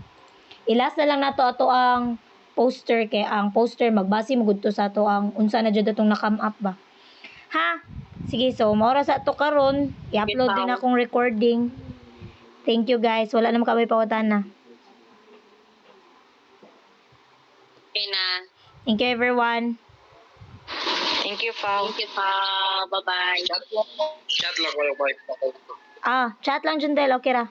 Ilas na lang nato ato ang poster, kay ang poster magbase mo gud to sa ato ang unsa na jud atong na-come up ba. Ha? Sige, so maura sa ato karon, i-upload din akong recording. Thank you guys. Wala naman kami pawatan na. Okay na. Thank you everyone. Thank you, Pao. Thank you pa. Bye-bye. Chat lang ko yung wife ko. Chat lang Jundel, okay ra.